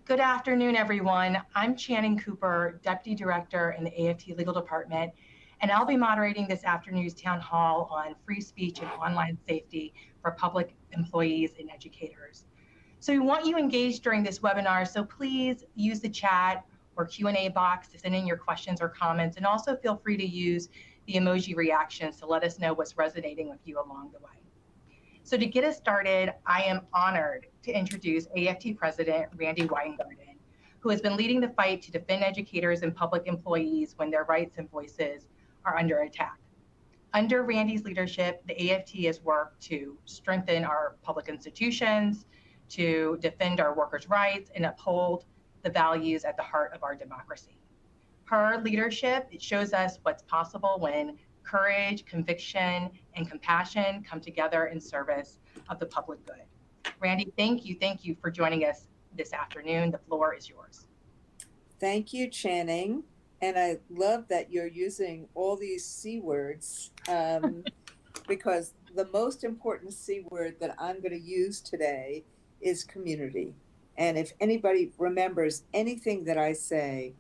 Good afternoon, everyone. I'm Channing Cooper, Deputy Director in the AFT Legal Department, and I'll be moderating this afternoon's town hall on free speech and online safety for public employees and educators. So we want you engaged during this webinar, so please use the chat or Q&A box to send in your questions or comments, and also feel free to use the emoji reactions to let us know what's resonating with you along the way. So to get us started, I am honored to introduce AFT President Randi Weingarten, who has been leading the fight to defend educators and public employees when their rights and voices are under attack. Under Randi's leadership, the AFT has worked to strengthen our public institutions, to defend our workers' rights, and uphold the values at the heart of our democracy. Her leadership, it shows us what's possible when courage, conviction, and compassion come together in service of the public good. Randi, thank you for joining us this afternoon. The floor is yours. Thank you, Channing. And I love that you're using all these C words because the most important C word that I'm going to use today is community. And if anybody remembers anything that I say,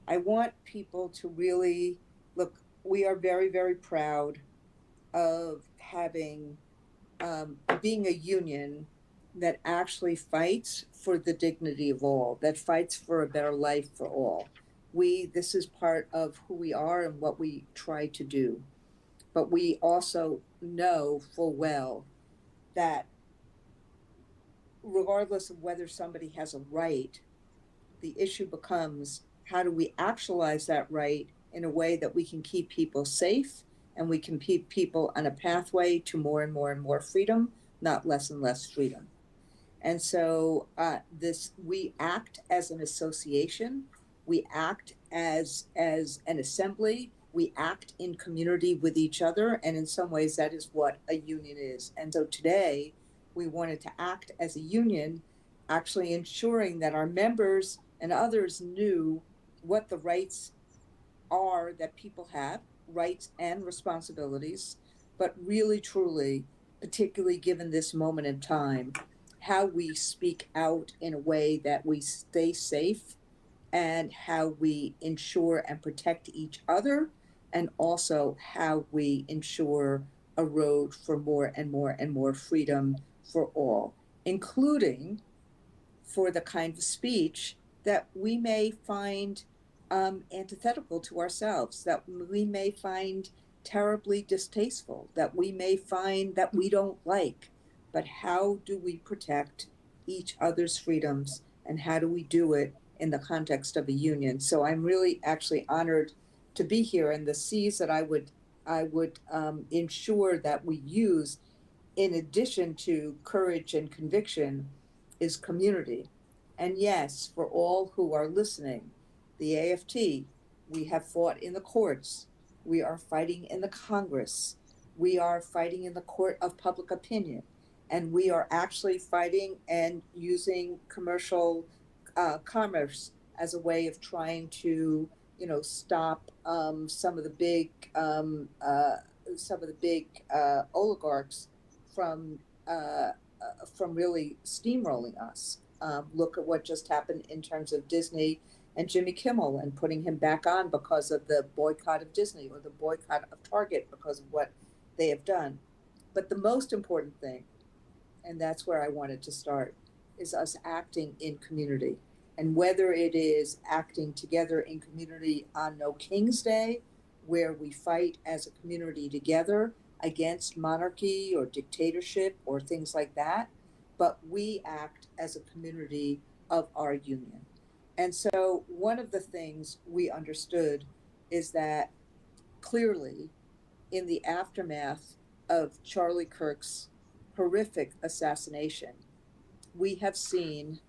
I want people to really look. We are very, very proud of having, being a union that actually fights for the dignity of all, that fights for a better life for all. This is part of who we are and what we try to do. But we also know full well that regardless of whether somebody has a right, the issue becomes how do we actualize that right in a way that we can keep people safe and we can keep people on a pathway to more and more and more freedom, not less and less freedom. And so we act as an association, we act as an assembly, we act in community with each other, and in some ways that is what a union is. And so today we wanted to act as a union, actually ensuring that our members and others knew what the rights are that people have, rights and responsibilities, but really truly, particularly given this moment in time, how we speak out in a way that we stay safe and how we ensure and protect each other, and also how we ensure a road for more and more and more freedom for all, including for the kind of speech that we may find antithetical to ourselves, that we may find terribly distasteful, that we may find that we don't like. But how do we protect each other's freedoms, and how do we do it in the context of a union? So I'm really actually honored to be here, and the C's that I would ensure that we use in addition to courage and conviction is community. And yes, for all who are listening, the AFT, we have fought in the courts, we are fighting in the Congress, we are fighting in the court of public opinion, and we are actually fighting and using commercial commerce as a way of trying to, stop some of the big oligarchs from really steamrolling us. Look at what just happened in terms of Disney and Jimmy Kimmel and putting him back on because of the boycott of Disney or the boycott of Target because of what they have done. But the most important thing, and that's where I wanted to start, is us acting in community. And whether it is acting together in community on No King's Day, where we fight as a community together against monarchy or dictatorship or things like that, but we act as a community of our union. And so one of the things we understood is that clearly in the aftermath of Charlie Kirk's horrific assassination, we have seen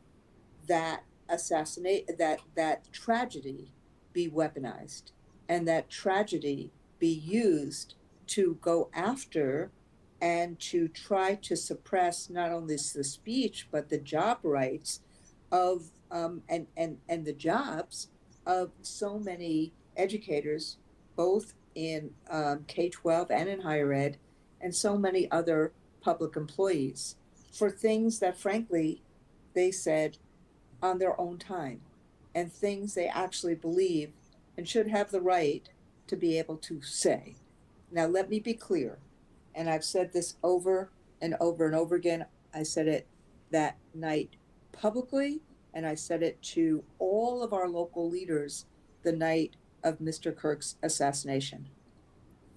that that tragedy be weaponized, and that tragedy be used to go after and to try to suppress not only the speech but the job rights of and the jobs of so many educators, both in K-12 and in higher ed, and so many other public employees, for things that frankly they said on their own time and things they actually believe and should have the right to be able to say. Now, let me be clear, and I've said this over and over and over again. I said it that night publicly, and I said it to all of our local leaders the night of Mr. Kirk's assassination.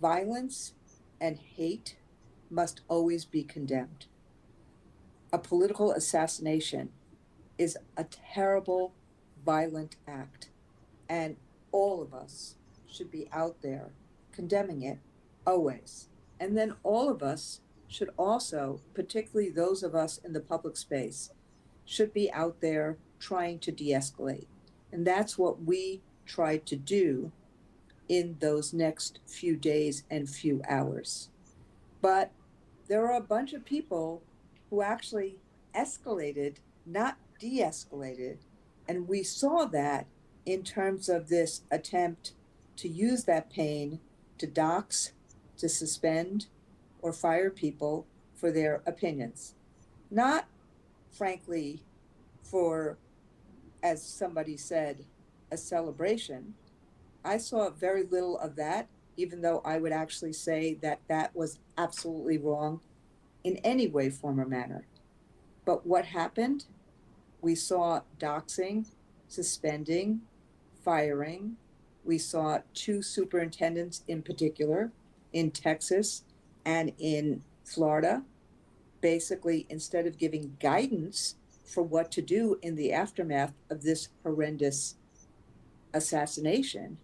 Violence and hate must always be condemned. A political assassination is a terrible, violent act, and all of us should be out there condemning it always. And then all of us should also, particularly those of us in the public space, should be out there trying to de-escalate. And that's what we tried to do in those next few days and few hours. But there are a bunch of people who actually escalated, not de-escalated. And we saw that in terms of this attempt to use that pain to dox, to suspend, or fire people for their opinions. Not, frankly, for, as somebody said, a celebration. I saw very little of that, even though I would actually say that that was absolutely wrong in any way, form, or manner. But what happened? We saw doxing, suspending, firing. We saw two superintendents in particular in Texas and in Florida. Basically, instead of giving guidance for what to do in the aftermath of this horrendous assassination,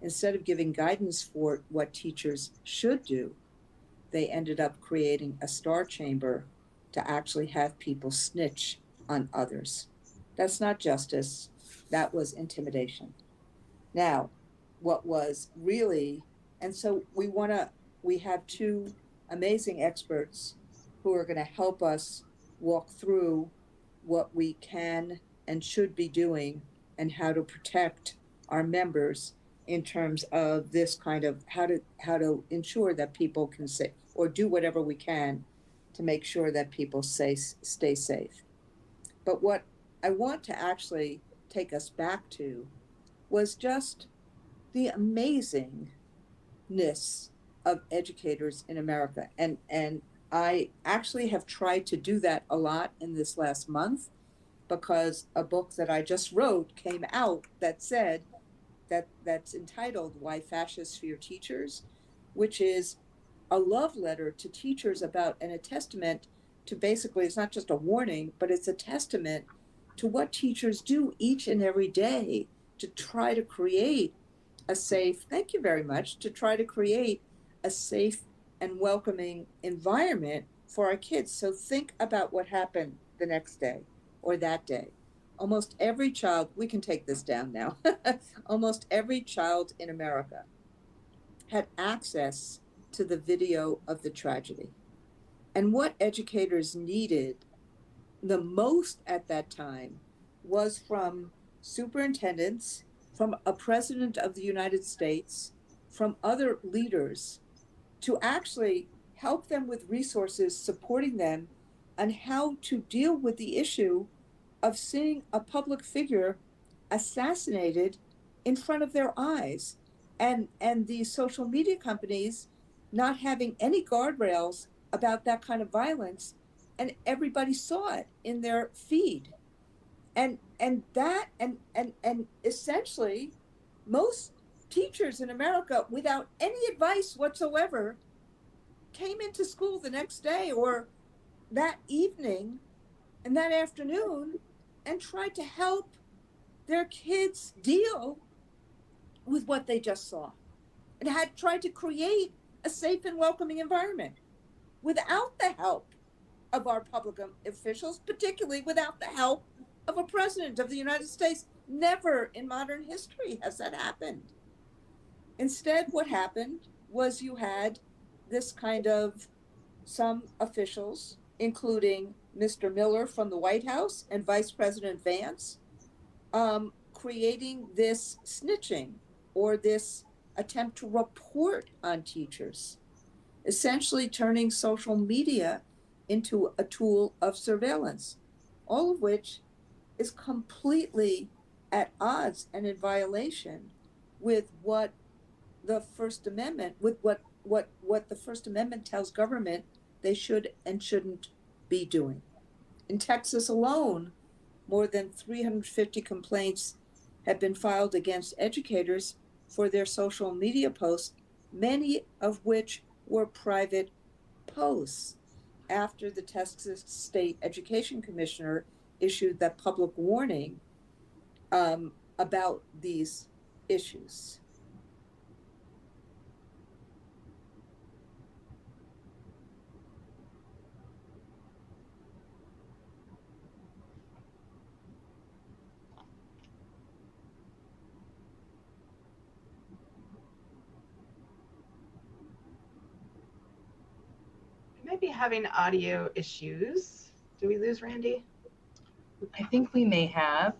instead of giving guidance for what teachers should do, they ended up creating a star chamber to actually have people snitch on others. That's not justice. That was intimidation. Now, what was really, and so we have two amazing experts who are going to help us walk through what we can and should be doing and how to protect our members in terms of this kind of how to ensure that people can say or do whatever we can to make sure that people stay safe. But what I want to actually take us back to was just the amazingness of educators in America. And I actually have tried to do that a lot in this last month because a book that I just wrote came out that said that's entitled Why Fascists Fear Teachers, which is a love letter to teachers about and a testament to basically, it's not just a warning, but it's a testament to what teachers do each and every day to try to create a safe, thank you very much, to try to create a safe and welcoming environment for our kids. So think about what happened the next day or that day. Almost every child, we can take this down now, almost every child in America had access to the video of the tragedy. And what educators needed the most at that time was from superintendents, from a president of the United States, from other leaders to actually help them with resources, supporting them on how to deal with the issue of seeing a public figure assassinated in front of their eyes, and these social media companies not having any guardrails about that kind of violence, and everybody saw it in their feed. And essentially most teachers in America, without any advice whatsoever, came into school the next day or that evening and that afternoon and tried to help their kids deal with what they just saw and had tried to create a safe and welcoming environment without the help of our public officials, particularly without the help of a president of the United States. Never in modern history has that happened. Instead, what happened was you had this kind of some officials, including Mr. Miller from the White House and Vice President Vance, creating this snitching or this attempt to report on teachers, essentially turning social media into a tool of surveillance, all of which is completely at odds and in violation with what the First Amendment, with what the First Amendment tells government they should and shouldn't be doing. In Texas alone, more than 350 complaints have been filed against educators for their social media posts, many of which were private posts, after the Texas State Education Commissioner issued that public warning about these issues. We might be having audio issues. Do we lose Randi? I think we may have.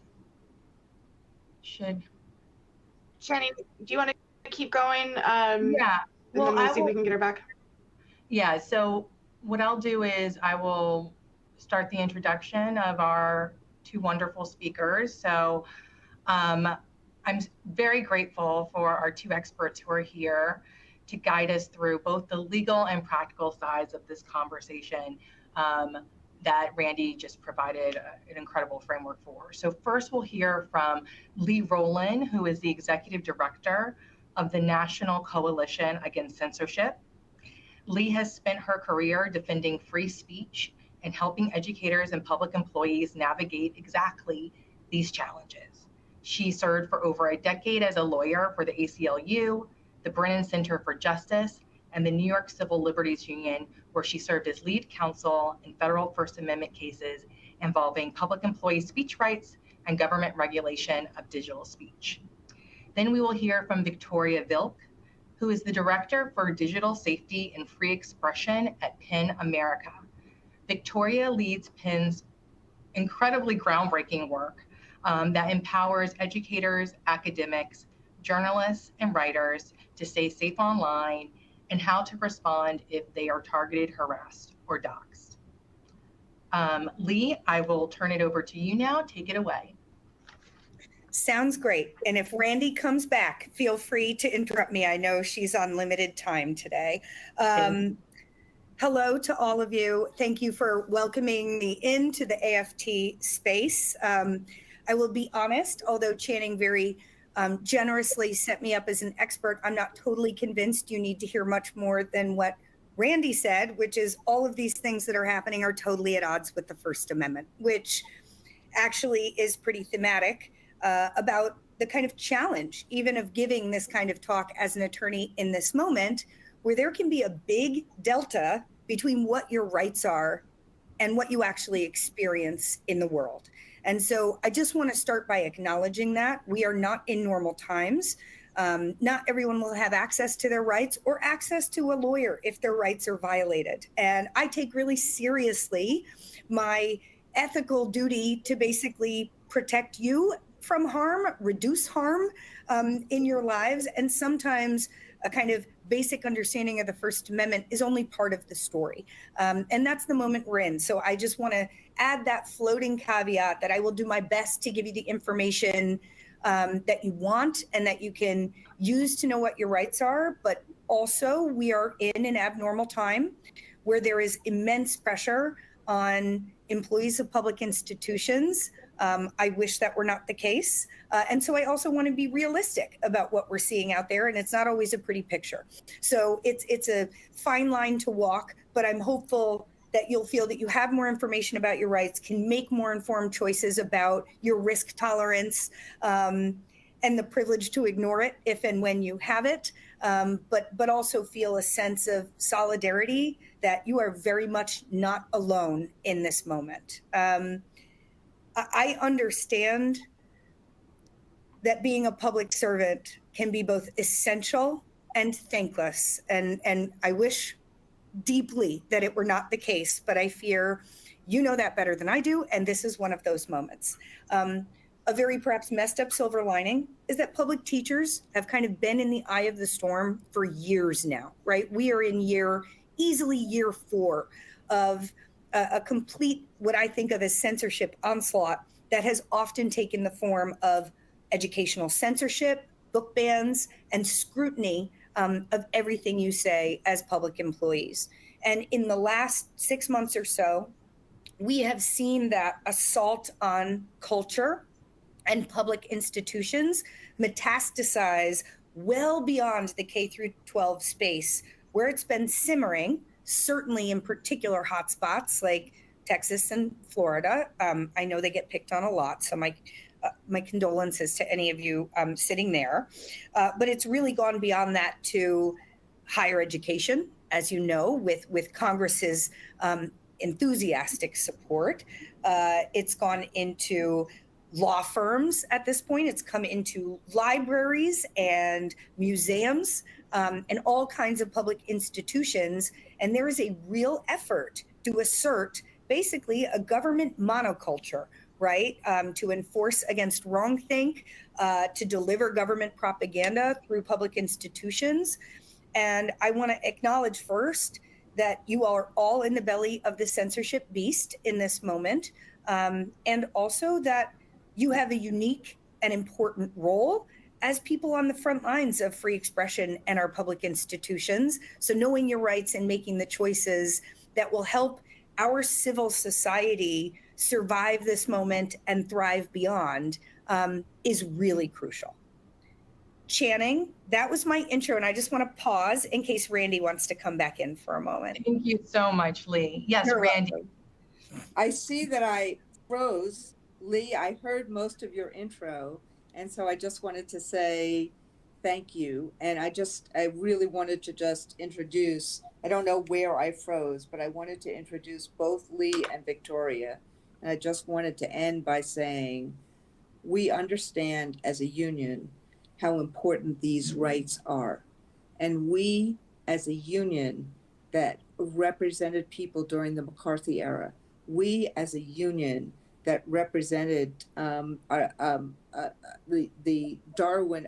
Channing, do you want to keep going? Yeah. And then we'll see if we can get her back. Yeah, so what I'll do is I will start the introduction of our two wonderful speakers. So I'm very grateful for our two experts who are here to guide us through both the legal and practical sides of this conversation that Randi just provided an incredible framework for. So first we'll hear from Rowland, who is the Executive Director of the National Coalition Against Censorship. Lee has spent her career defending free speech and helping educators and public employees navigate exactly these challenges. She served for over a decade as a lawyer for the ACLU, the Brennan Center for Justice, and the New York Civil Liberties Union, where she served as lead counsel in federal First Amendment cases involving public employee speech rights and government regulation of digital speech. Then we will hear from Victoria Vilk, who is the Director for Digital Safety and Free Expression at PEN America. Victoria leads PEN's incredibly groundbreaking work that empowers educators, academics, journalists, and writers to stay safe online and how to respond if they are targeted, harassed, or doxxed. Lee, I will turn it over to you now. Take it away. Sounds great. And if Randi comes back, feel free to interrupt me. I know she's on limited time today. Hello to all of you. Thank you for welcoming me into the AFT space. I will be honest, although Channing very generously set me up as an expert, I'm not totally convinced you need to hear much more than what Randi said, which is all of these things that are happening are totally at odds with the First Amendment, which actually is pretty thematic about the kind of challenge, even of giving this kind of talk as an attorney in this moment, where there can be a big delta between what your rights are and what you actually experience in the world. And so I just want to start by acknowledging that we are not in normal times. Not everyone will have access to their rights or access to a lawyer if their rights are violated. And I take really seriously my ethical duty to basically protect you from harm, reduce harm in your lives. And sometimes a kind of basic understanding of the First Amendment is only part of the story. And that's the moment we're in. So I just want to add that floating caveat that I will do my best to give you the information that you want and that you can use to know what your rights are. But also we are in an abnormal time where there is immense pressure on employees of public institutions. I wish that were not the case. And so I also want to be realistic about what we're seeing out there, and it's not always a pretty picture. So it's a fine line to walk, but I'm hopeful that you'll feel that you have more information about your rights, can make more informed choices about your risk tolerance, and the privilege to ignore it if and when you have it, but also feel a sense of solidarity that you are very much not alone in this moment. I understand that being a public servant can be both essential and thankless. And I wish deeply that it were not the case, but I fear you know that better than I do. And this is one of those moments. A very perhaps messed up silver lining is that public teachers have kind of been in the eye of the storm for years now, right? We are in easily year 4 of a complete, what I think of as censorship onslaught that has often taken the form of educational censorship, book bans, and scrutiny of everything you say as public employees. And in the last 6 months or so, we have seen that assault on culture and public institutions metastasize well beyond the K through 12 space, where it's been simmering, certainly in particular hotspots like Texas and Florida. I know they get picked on a lot, so my condolences to any of you sitting there. But it's really gone beyond that to higher education, as you know, with Congress's enthusiastic support. It's gone into law firms at this point. It's come into libraries and museums and all kinds of public institutions. And there is a real effort to assert basically a government monoculture, right? To enforce against wrongthink, to deliver government propaganda through public institutions. And I want to acknowledge first that you are all in the belly of the censorship beast in this moment. And also that you have a unique and important role as people on the front lines of free expression and our public institutions. So knowing your rights and making the choices that will help our civil society survive this moment and thrive beyond is really crucial. Channing, that was my intro, and I just want to pause in case Randi wants to come back in for a moment. Thank you so much, Lee. Yes, You're Randi. welcome. I see that I froze. Lee, I heard most of your intro, and so I just wanted to say thank you. And I really wanted to just introduce, I don't know where I froze, but I wanted to introduce both Lee and Victoria. And I just wanted to end by saying, we understand as a union how important these rights are. And we, as a union that represented people during the McCarthy era, we as a union that represented the Darwin,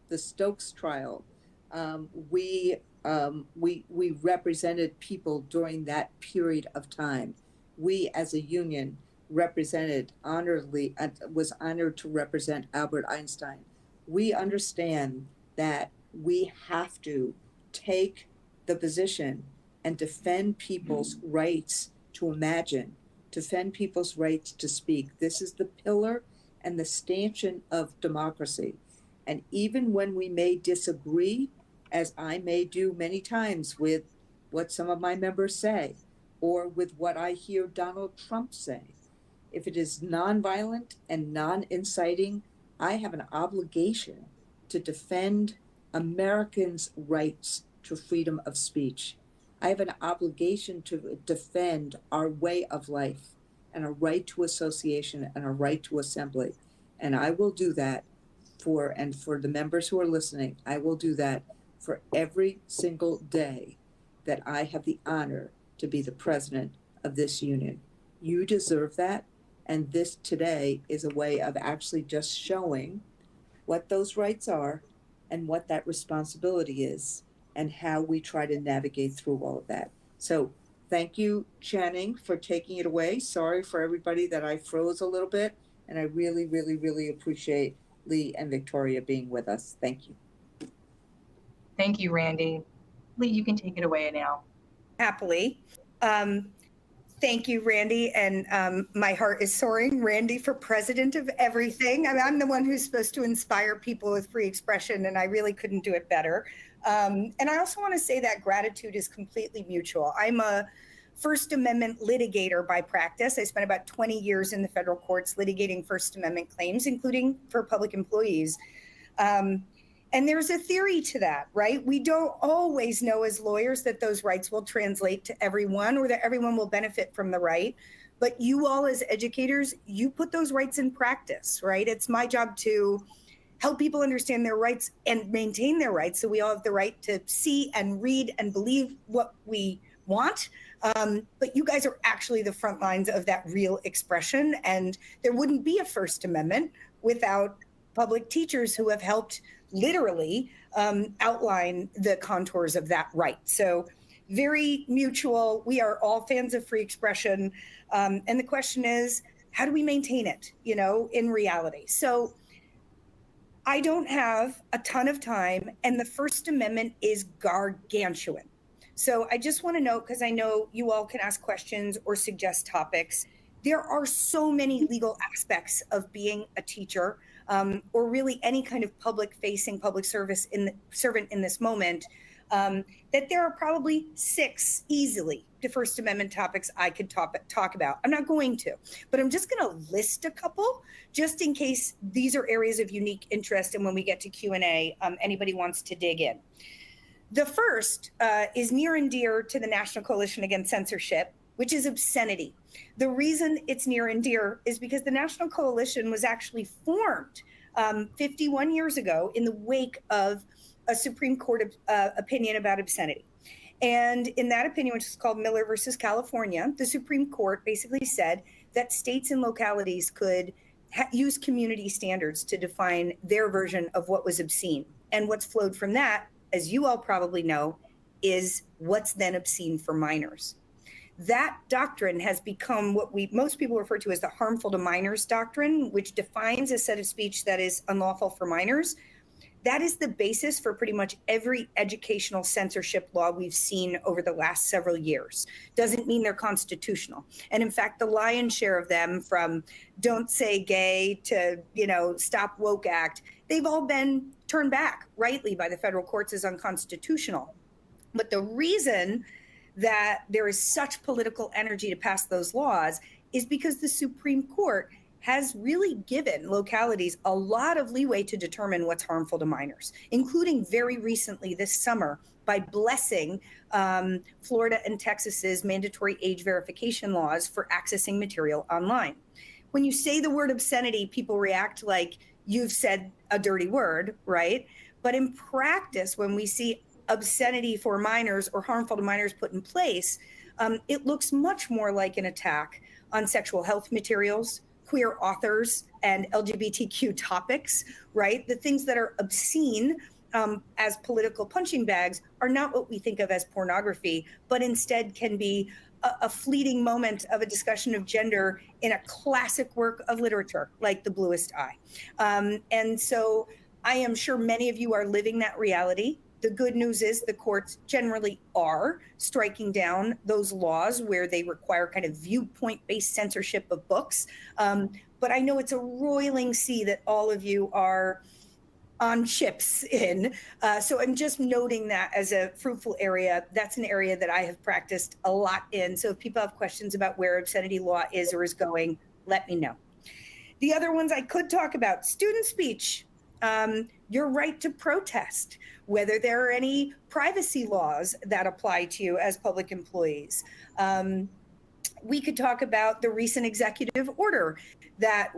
the Stokes trial, we represented people during that period of time. We as a union represented was honored to represent Albert Einstein. We understand that we have to take the position and defend people's rights to imagine, defend people's rights to speak. This is the pillar and the stanchion of democracy. And even when we may disagree, as I may do many times with what some of my members say, or with what I hear Donald Trump say, if it is nonviolent and non-inciting, I have an obligation to defend Americans' rights to freedom of speech. I have an obligation to defend our way of life and a right to association and a right to assembly. And I will do that for the members who are listening, I will do that for every single day that I have the honor to be the president of this union. You deserve that. And this today is a way of actually just showing what those rights are and what that responsibility is and how we try to navigate through all of that. So thank you, Channing, for taking it away. Sorry for everybody that I froze a little bit. And I really, really, really appreciate Lee and Victoria being with us. Thank you. Thank you, Randi. Lee, you can take it away now. Happily. Thank you, Randi. And my heart is soaring. Randi for president of everything. I'm the one who's supposed to inspire people with free expression, and I really couldn't do it better. And I also want to say that gratitude is completely mutual. I'm a First Amendment litigator by practice. I spent about 20 years in the federal courts litigating First Amendment claims, including for public employees. And there's a theory to that, right? We don't always know as lawyers that those rights will translate to everyone or that everyone will benefit from the right. But you all as educators, you put those rights in practice, right? It's my job to help people understand their rights and maintain their rights. So we all have the right to see and read and believe what we want. But you guys are actually the front lines of that real expression. And there wouldn't be a First Amendment without public teachers who have helped literally outline the contours of that right. So very mutual. We are all fans of free expression. And the question is, how do we maintain it, in reality? So I don't have a ton of time, and the First Amendment is gargantuan. So I just want to note, because I know you all can ask questions or suggest topics, there are so many legal aspects of being a teacher, or really any kind of public-facing public servant in this moment, that there are probably 6 easily the First Amendment topics I could talk about. I'm not going to, but I'm just going to list a couple just in case these are areas of unique interest. And when we get to Q&A, anybody wants to dig in. The first is near and dear to the National Coalition Against Censorship, which is obscenity. The reason it's near and dear is because the National Coalition was actually formed 51 years ago in the wake of a Supreme Court opinion about obscenity. And in that opinion, which is called Miller versus California, the Supreme Court basically said that states and localities could use community standards to define their version of what was obscene. And what's flowed from that, as you all probably know, is what's then obscene for minors. That doctrine has become what most people refer to as the harmful to minors doctrine, which defines a set of speech that is unlawful for minors. That is the basis for pretty much every educational censorship law we've seen over the last several years. Doesn't mean they're constitutional. And in fact, the lion's share of them, from Don't Say Gay to, Stop Woke Act, they've all been turned back rightly by the federal courts as unconstitutional. But the reason that there is such political energy to pass those laws is because the Supreme Court has really given localities a lot of leeway to determine what's harmful to minors, including very recently this summer by blessing Florida and Texas's mandatory age verification laws for accessing material online. When you say the word obscenity, people react like you've said a dirty word, right? But in practice, when we see obscenity for minors or harmful to minors put in place, it looks much more like an attack on sexual health materials, queer authors, and LGBTQ topics, right? The things that are obscene as political punching bags are not what we think of as pornography, but instead can be a fleeting moment of a discussion of gender in a classic work of literature like The Bluest Eye. And so I am sure many of you are living that reality. The good news is the courts generally are striking down those laws where they require kind of viewpoint-based censorship of books. But I know it's a roiling sea that all of you are on ships in. So I'm just noting that as a fruitful area. That's an area that I have practiced a lot in. So if people have questions about where obscenity law is or is going, let me know. The other ones I could talk about: student speech, your right to protest, whether there are any privacy laws that apply to you as public employees. We could talk about the recent executive order that,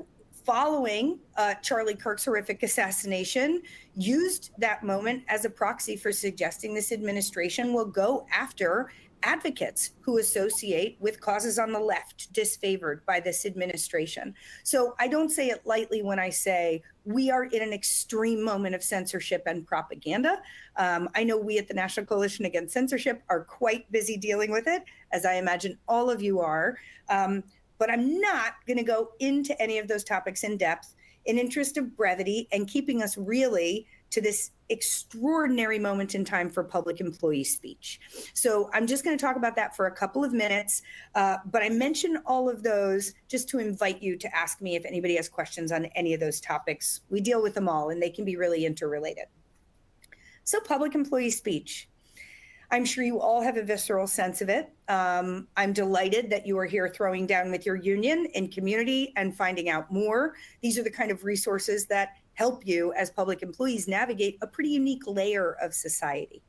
following Charlie Kirk's horrific assassination, used that moment as a proxy for suggesting this administration will go after advocates who associate with causes on the left disfavored by this administration. So I don't say it lightly when I say we are in an extreme moment of censorship and propaganda. I know we at the National Coalition Against Censorship are quite busy dealing with it, as I imagine all of you are. But I'm not going to go into any of those topics in depth in interest of brevity and keeping us really to this extraordinary moment in time for public employee speech. So I'm just going to talk about that for a couple of minutes. But I mention all of those just to invite you to ask me if anybody has questions on any of those topics. We deal with them all, and they can be really interrelated. So public employee speech. I'm sure you all have a visceral sense of it. I'm delighted that you are here throwing down with your union and community and finding out more. These are the kind of resources that help you as public employees navigate a pretty unique layer of society.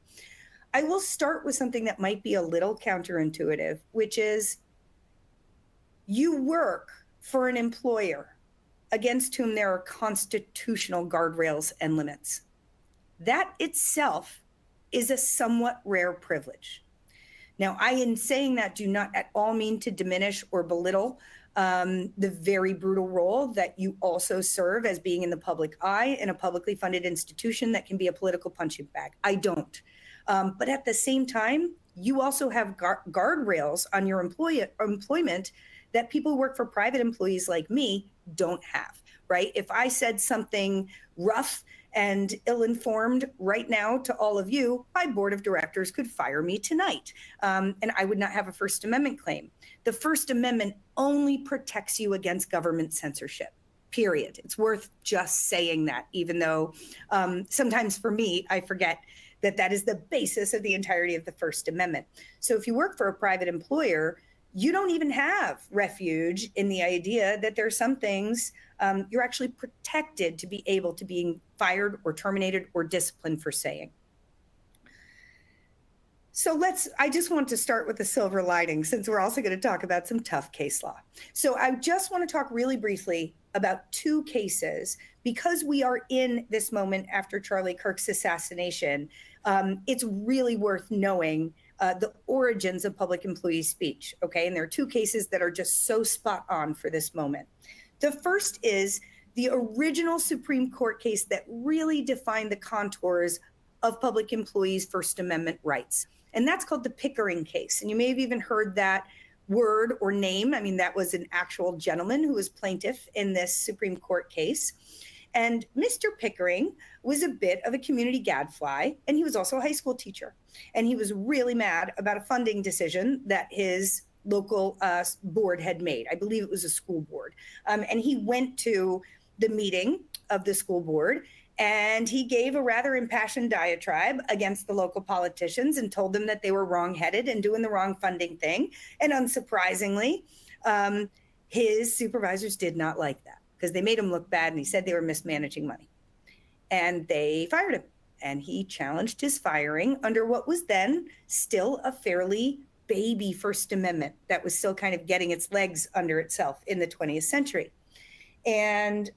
I will start with something that might be a little counterintuitive, which is you work for an employer against whom there are constitutional guardrails and limits. That itself is a somewhat rare privilege. Now, I, in saying that, do not at all mean to diminish or belittle the very brutal role that you also serve as being in the public eye in a publicly funded institution that can be a political punching bag. I don't. But at the same time, you also have guardrails on your employment that people who work for private employees like me don't have, right? If I said something rough and ill-informed right now to all of you, my board of directors could fire me tonight, and I would not have a First Amendment claim. The First Amendment only protects you against government censorship, period. It's worth just saying that, even though sometimes for me, I forget that that is the basis of the entirety of the First Amendment. So if you work for a private employer, you don't even have refuge in the idea that there are some things you're actually protected to be able to being fired or terminated or disciplined for saying. So I just want to start with the silver lining, since we're also going to talk about some tough case law. So I just want to talk really briefly about two cases, because we are in this moment after Charlie Kirk's assassination. It's really worth knowing the origins of public employee speech, okay? And there are two cases that are just so spot on for this moment. The first is the original Supreme Court case that really defined the contours of public employees' First Amendment rights. And that's called the Pickering case. And you may have even heard that word or name. I mean, that was an actual gentleman who was plaintiff in this Supreme Court case. And Mr. Pickering was a bit of a community gadfly, and he was also a high school teacher. And he was really mad about a funding decision that his local board had made. I believe it was a school board. And he went to the meeting of the school board, and he gave a rather impassioned diatribe against the local politicians and told them that they were wrong-headed and doing the wrong funding thing. And unsurprisingly, his supervisors did not like that, because they made him look bad, and he said they were mismanaging money. And they fired him. And he challenged his firing under what was then still a fairly baby First Amendment that was still kind of getting its legs under itself in the 20th century. And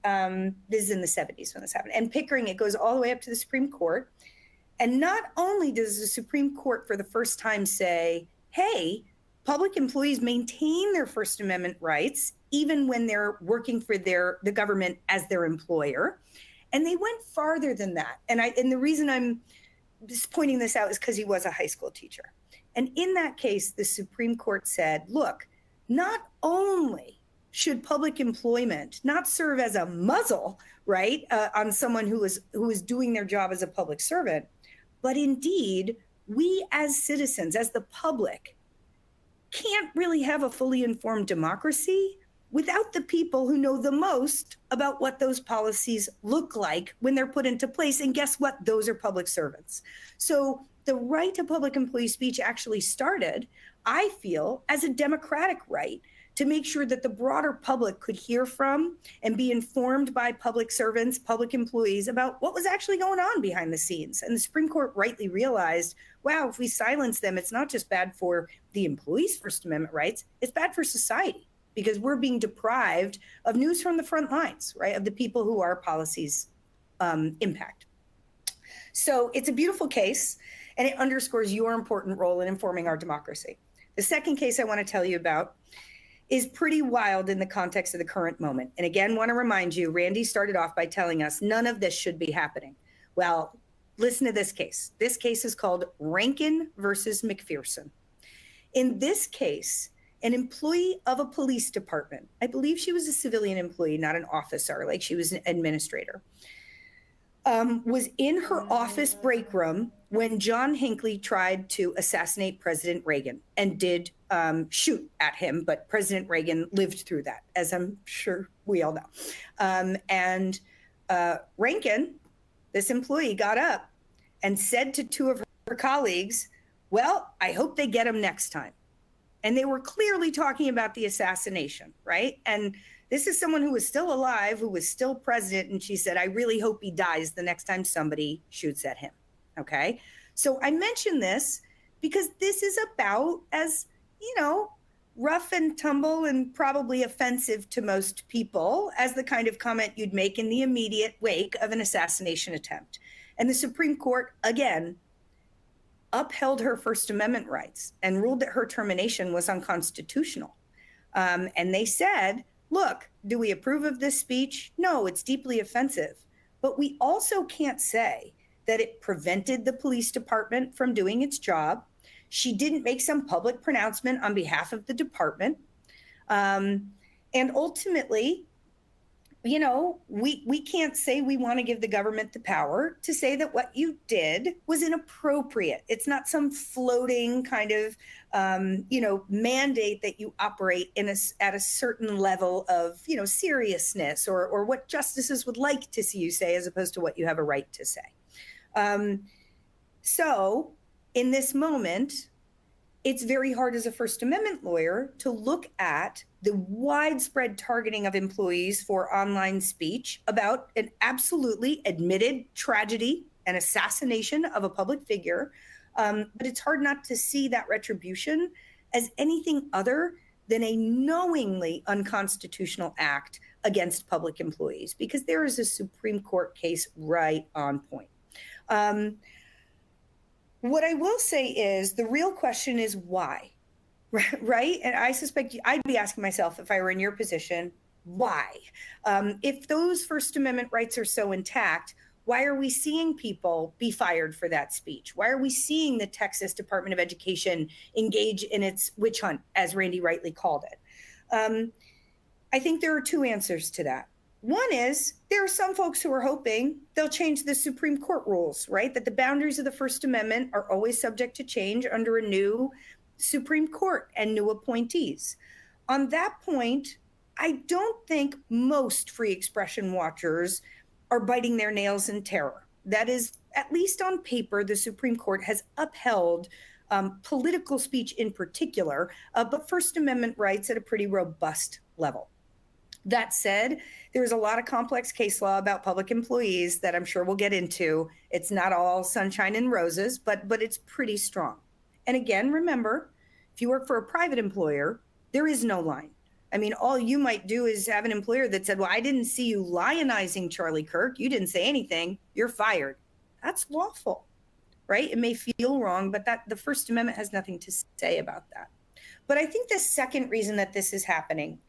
this is in the 70s when this happened. And Pickering, it goes all the way up to the Supreme Court. And not only does the Supreme Court for the first time say, hey, public employees maintain their First Amendment rights even when they're working for the government as their employer. And they went farther than that. And the reason I'm just pointing this out is because he was a high school teacher. And in that case, the Supreme Court said, look, not only should public employment not serve as a muzzle, right, on someone who is doing their job as a public servant, but indeed, we as citizens, as the public, can't really have a fully informed democracy without the people who know the most about what those policies look like when they're put into place. And guess what? Those are public servants. So the right to public employee speech actually started, I feel, as a democratic right to make sure that the broader public could hear from and be informed by public servants, public employees about what was actually going on behind the scenes. And the Supreme Court rightly realized, wow, if we silence them, it's not just bad for the employees' First Amendment rights, it's bad for society, because we're being deprived of news from the front lines, right, of the people who our policies impact. So it's a beautiful case, and it underscores your important role in informing our democracy. The second case I want to tell you about is pretty wild in the context of the current moment. And again, want to remind you, Randi started off by telling us none of this should be happening. Well, listen to this case. This case is called Rankin versus McPherson. In this case, an employee of a police department, I believe she was a civilian employee, not an officer, like she was an administrator, was in her office break room when John Hinckley tried to assassinate President Reagan and did shoot at him, but President Reagan lived through that, as I'm sure we all know. And Rankin, this employee, got up and said to two of her colleagues, well, I hope they get him next time. And they were clearly talking about the assassination, right? And this is someone who was still alive, who was still president. And she said, I really hope he dies the next time somebody shoots at him, okay? So I mention this because this is about as, you know, rough and tumble and probably offensive to most people as the kind of comment you'd make in the immediate wake of an assassination attempt. And the Supreme Court, again, upheld her First Amendment rights and ruled that her termination was unconstitutional. And they said, look, do we approve of this speech? No, it's deeply offensive. But we also can't say that it prevented the police department from doing its job. She didn't make some public pronouncement on behalf of the department. And ultimately, you know, we can't say we want to give the government the power to say that what you did was inappropriate. It's not some floating kind of, you know, mandate that you operate at a certain level of, you know, seriousness or what justices would like to see you say as opposed to what you have a right to say. So in this moment, it's very hard as a First Amendment lawyer to look at the widespread targeting of employees for online speech about an absolutely admitted tragedy and assassination of a public figure. But it's hard not to see that retribution as anything other than a knowingly unconstitutional act against public employees, because there is a Supreme Court case right on point. What I will say is the real question is why, right? And I suspect I'd be asking myself if I were in your position, why? If those First Amendment rights are so intact, why are we seeing people be fired for that speech? Why are we seeing the Texas Department of Education engage in its witch hunt, as Randi rightly called it? I think there are two answers to that. One is there are some folks who are hoping they'll change the Supreme Court rules, right? That the boundaries of the First Amendment are always subject to change under a new Supreme Court and new appointees. On that point, I don't think most free expression watchers are biting their nails in terror. That is, at least on paper, the Supreme Court has upheld political speech in particular, but First Amendment rights at a pretty robust level. That said, there's a lot of complex case law about public employees that I'm sure we'll get into. It's not all sunshine and roses, but it's pretty strong. And again, remember, if you work for a private employer, there is no line. I mean, all you might do is have an employer that said, well, I didn't see you lionizing Charlie Kirk. You didn't say anything. You're fired. That's lawful, right? It may feel wrong, but the First Amendment has nothing to say about that. But I think the second reason that this is happening,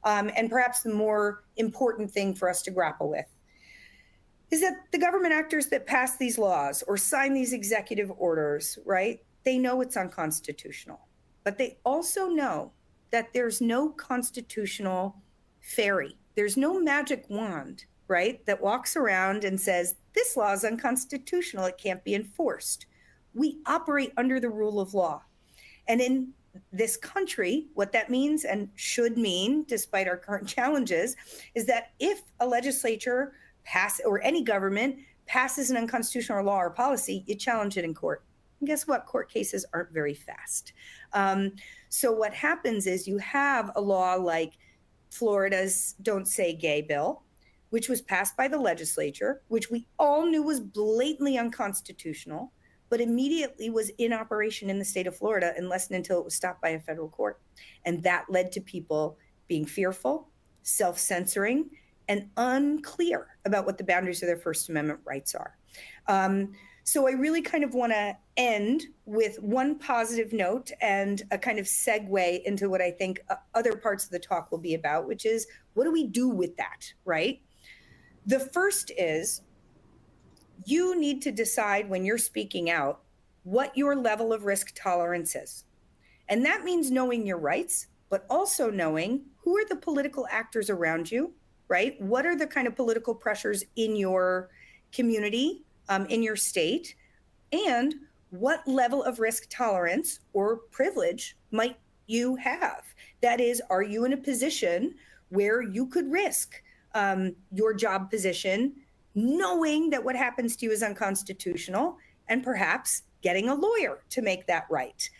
and perhaps the more important thing for us to grapple with, is that the government actors that pass these laws or sign these executive orders, right, they know it's unconstitutional, but they also know that there's no constitutional fairy. There's no magic wand, right, that walks around and says, this law is unconstitutional, it can't be enforced. We operate under the rule of law. And in this country, what that means and should mean, despite our current challenges, is that if a legislature or any government passes an unconstitutional law or policy, you challenge it in court. And guess what? Court cases aren't very fast. So what happens is you have a law like Florida's Don't Say Gay bill, which was passed by the legislature, which we all knew was blatantly unconstitutional, but immediately was in operation in the state of Florida unless and until it was stopped by a federal court. And that led to people being fearful, self-censoring, and unclear about what the boundaries of their First Amendment rights are. So I really kind of want to end with one positive note and a kind of segue into what I think other parts of the talk will be about, which is what do we do with that, right? The first is you need to decide when you're speaking out what your level of risk tolerance is. And that means knowing your rights, but also knowing who are the political actors around you, right? What are the kind of political pressures in your community, in your state, and what level of risk tolerance or privilege might you have? That is, are you in a position where you could risk your job position, knowing that what happens to you is unconstitutional, and perhaps getting a lawyer to make that right?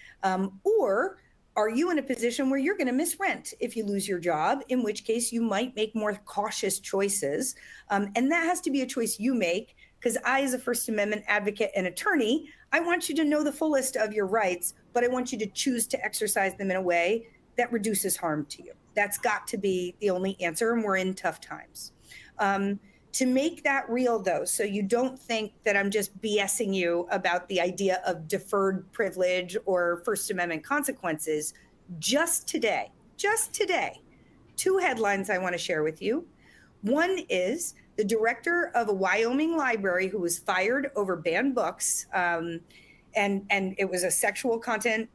Or are you in a position where you're going to miss rent if you lose your job, in which case you might make more cautious choices? And that has to be a choice you make, because I, as a First Amendment advocate and attorney, I want you to know the fullest of your rights, but I want you to choose to exercise them in a way that reduces harm to you. That's got to be the only answer, and we're in tough times. To make that real, though, so you don't think that I'm just BSing you about the idea of deferred privilege or First Amendment consequences, just today, two headlines I want to share with you. One is the director of a Wyoming library who was fired over banned books, and it was a sexual content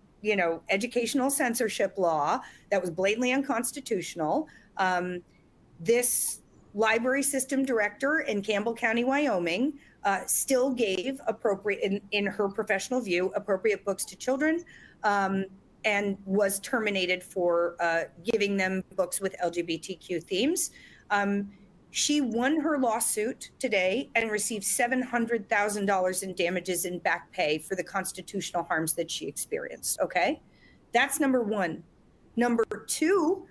educational censorship law that was blatantly unconstitutional. This library system director in Campbell County, Wyoming, still gave appropriate, in her professional view, appropriate books to children, and was terminated for giving them books with LGBTQ themes. She won her lawsuit today and received $700,000 in damages and back pay for the constitutional harms that she experienced. Okay, that's number one. Number two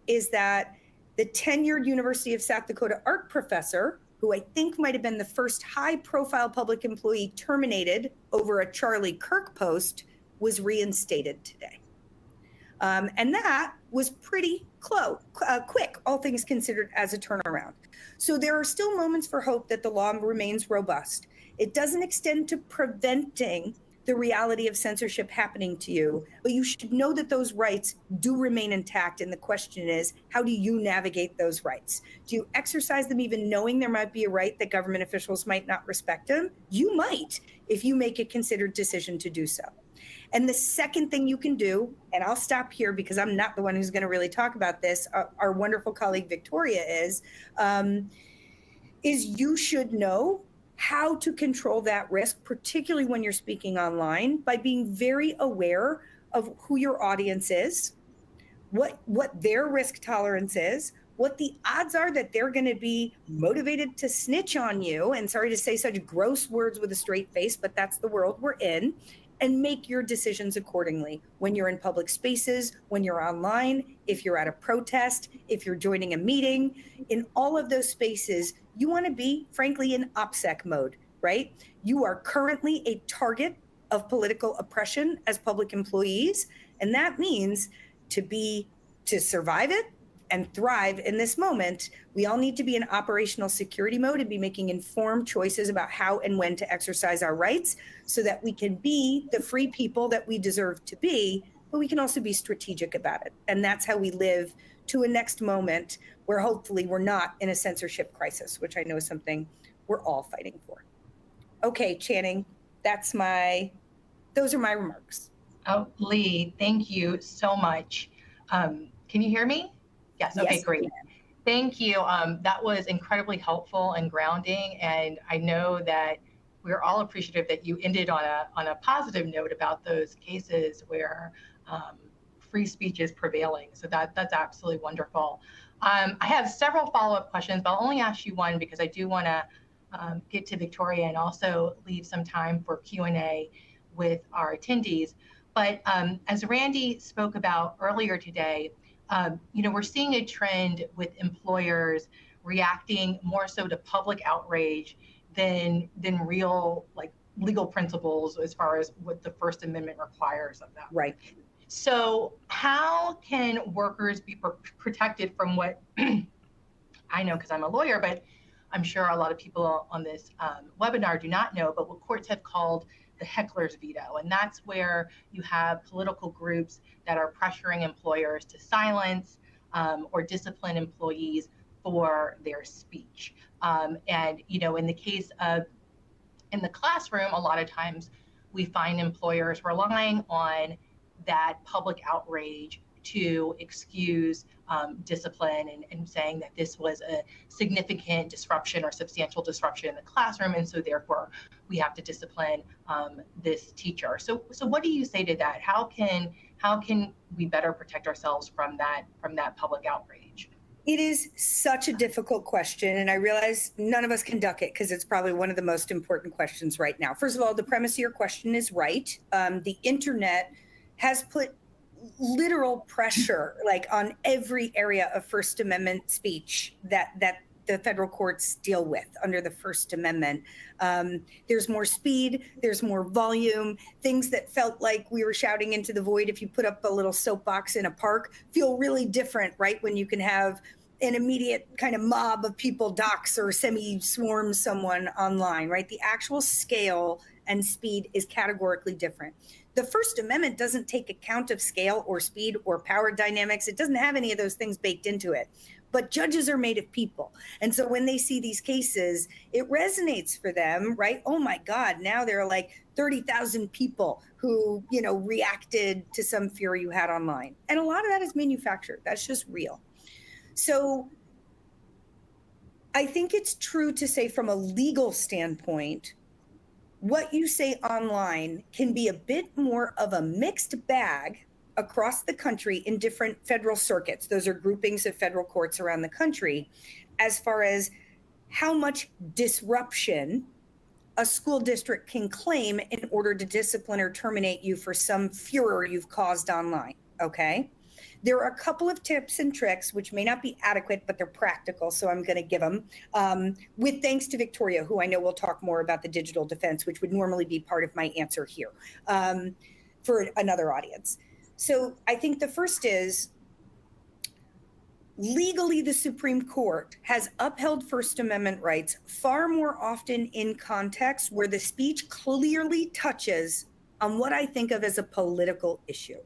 is that the tenured University of South Dakota art professor, who I think might have been the first high-profile public employee terminated over a Charlie Kirk post, was reinstated today. And that was pretty quick, all things considered, as a turnaround. So there are still moments for hope that the law remains robust. It doesn't extend to preventing the reality of censorship happening to you, but you should know that those rights do remain intact. And the question is, how do you navigate those rights? Do you exercise them even knowing there might be a right that government officials might not respect them? You might, if you make a considered decision to do so. And the second thing you can do, and I'll stop here because I'm not the one who's going to really talk about this, our wonderful colleague Victoria is you should know how to control that risk, particularly when you're speaking online, by being very aware of who your audience is, what their risk tolerance is, what the odds are that they're going to be motivated to snitch on you, and sorry to say such gross words with a straight face, but that's the world we're in, and make your decisions accordingly when you're in public spaces, when you're online, if you're at a protest, if you're joining a meeting. In all of those spaces, you want to be, frankly, in OPSEC mode, right? You are currently a target of political oppression as public employees, and that means to survive it and thrive in this moment, we all need to be in operational security mode and be making informed choices about how and when to exercise our rights so that we can be the free people that we deserve to be, but we can also be strategic about it. And that's how we live to a next moment where hopefully we're not in a censorship crisis, which I know is something we're all fighting for. Okay, Channing, those are my remarks. Oh, Lee, thank you so much. Can you hear me? Yes. Okay, yes, great. Thank you. That was incredibly helpful and grounding. And I know that we're all appreciative that you ended on a positive note about those cases where free speech is prevailing. So that's absolutely wonderful. I have several follow-up questions, but I'll only ask you one because I do want to get to Victoria and also leave some time for Q&A with our attendees. But as Randi spoke about earlier today, we're seeing a trend with employers reacting more so to public outrage than real legal principles as far as what the First Amendment requires of them. Right. So how can workers be protected from what I know because I'm a lawyer, but I'm sure a lot of people on this webinar do not know, but what courts have called the heckler's veto. And that's where you have political groups that are pressuring employers to silence or discipline employees for their speech. And, in the case of in the classroom, a lot of times we find employers relying on that public outrage to excuse discipline and saying that this was a significant disruption or substantial disruption in the classroom, and so therefore we have to discipline this teacher. So what do you say to that? How can we better protect ourselves from that public outrage? It is such a difficult question, and I realize none of us can duck it because it's probably one of the most important questions right now. First of all, the premise of your question is right. The internet has put literal pressure on every area of First Amendment speech that the federal courts deal with under the First Amendment. There's more speed, there's more volume. Things that felt like we were shouting into the void if you put up a little soapbox in a park feel really different, right? When you can have an immediate kind of mob of people dox or semi-swarm someone online, right? The actual scale and speed is categorically different. The First Amendment doesn't take account of scale or speed or power dynamics. It doesn't have any of those things baked into it. But judges are made of people. And so when they see these cases, it resonates for them, right? Oh my God, now there are like 30,000 people who, you know, reacted to some fear you had online. And a lot of that is manufactured. That's just real. So I think it's true to say from a legal standpoint, what you say online can be a bit more of a mixed bag across the country in different federal circuits. Those are groupings of federal courts around the country, as far as how much disruption a school district can claim in order to discipline or terminate you for some furor you've caused online, okay? There are a couple of tips and tricks which may not be adequate, but they're practical, so I'm going to give them. With thanks to Victoria, who I know will talk more about the digital defense, which would normally be part of my answer here for another audience. So I think the first is, legally, the Supreme Court has upheld First Amendment rights far more often in contexts where the speech clearly touches on what I think of as a political issue.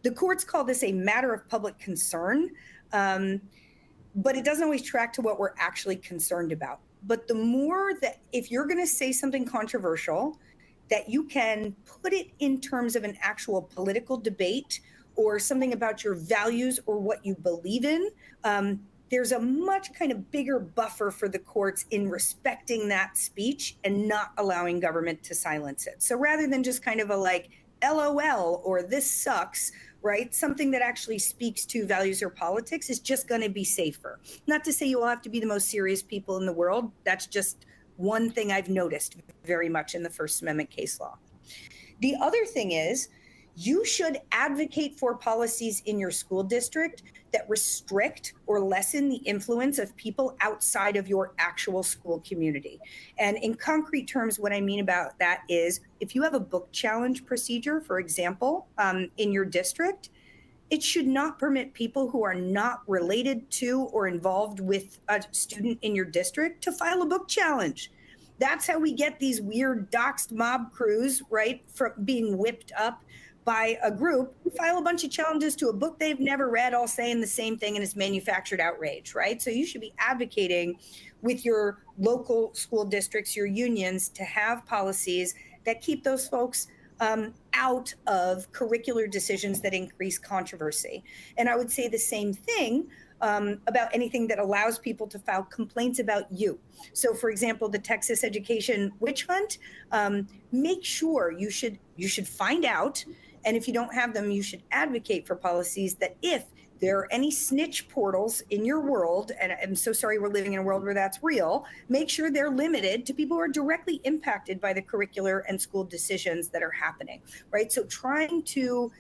The courts call this a matter of public concern, but it doesn't always track to what we're actually concerned about. But the more that, if you're going to say something controversial, that you can put it in terms of an actual political debate or something about your values or what you believe in, there's a much kind of bigger buffer for the courts in respecting that speech and not allowing government to silence it. So rather than just kind of a like, LOL, or this sucks, right? Something that actually speaks to values or politics is just going to be safer. Not to say you all have to be the most serious people in the world. That's just one thing I've noticed very much in the First Amendment case law. The other thing is, you should advocate for policies in your school district that restrict or lessen the influence of people outside of your actual school community. And in concrete terms, what I mean about that is, if you have a book challenge procedure, for example, in your district, it should not permit people who are not related to or involved with a student in your district to file a book challenge. That's how we get these weird doxed mob crews, right, from being whipped up by a group who file a bunch of challenges to a book they've never read, all saying the same thing, and it's manufactured outrage, right? So you should be advocating with your local school districts, your unions, to have policies that keep those folks out of curricular decisions that increase controversy. And I would say the same thing about anything that allows people to file complaints about you. So for example, the Texas education witch hunt, make sure you should find out, and if you don't have them, you should advocate for policies that if there are any snitch portals in your world, and I'm so sorry we're living in a world where that's real, make sure they're limited to people who are directly impacted by the curricular and school decisions that are happening, right? So trying to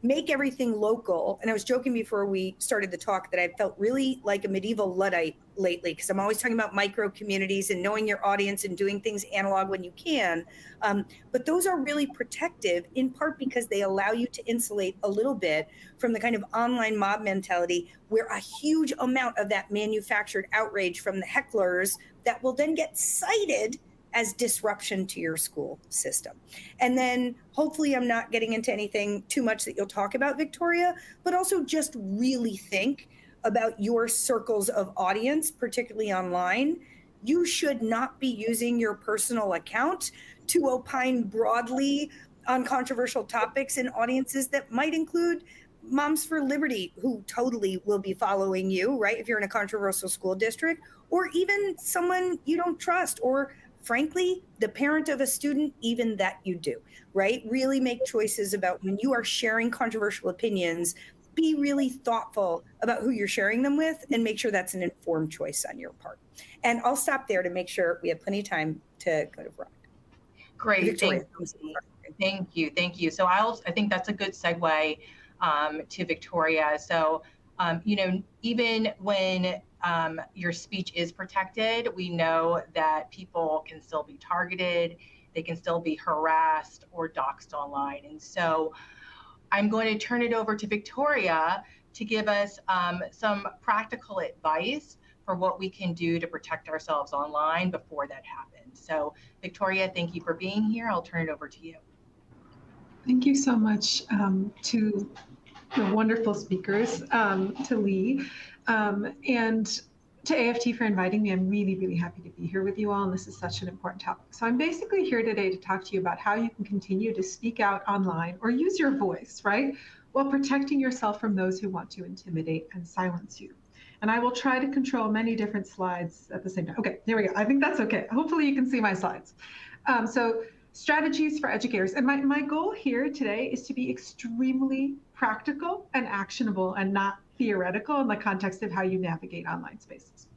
make everything local. And I was joking before we started the talk that I felt really like a medieval Luddite lately, because I'm always talking about micro communities and knowing your audience and doing things analog when you can. But those are really protective, in part because they allow you to insulate a little bit from the kind of online mob mentality where a huge amount of that manufactured outrage from the hecklers that will then get cited as disruption to your school system. And then hopefully I'm not getting into anything too much that you'll talk about, Victoria, but also just really think about your circles of audience, particularly online. You should not be using your personal account to opine broadly on controversial topics in audiences that might include Moms for Liberty, who totally will be following you, right? If you're in a controversial school district, or even someone you don't trust, or frankly, the parent of a student, even that you do, right? Really make choices about when you are sharing controversial opinions, be really thoughtful about who you're sharing them with and make sure that's an informed choice on your part. And I'll stop there to make sure we have plenty of time to go to Veronica. Great, Victoria. Thank you. So I think that's a good segue to Victoria. So, even when your speech is protected, we know that people can still be targeted, they can still be harassed or doxxed online. And so I'm going to turn it over to Victoria to give us some practical advice for what we can do to protect ourselves online before that happens. So Victoria, thank you for being here. I'll turn it over to you. Thank you so much to the wonderful speakers, to Lee, and to AFT for inviting me. I'm really, really happy to be here with you all, and this is such an important topic. So I'm basically here today to talk to you about how you can continue to speak out online or use your voice, right, while protecting yourself from those who want to intimidate and silence you. And I will try to control many different slides at the same time. Okay, there we go. I think that's okay. Hopefully you can see my slides. So strategies for educators. And my goal here today is to be extremely practical and actionable and not theoretical in the context of how you navigate online spaces.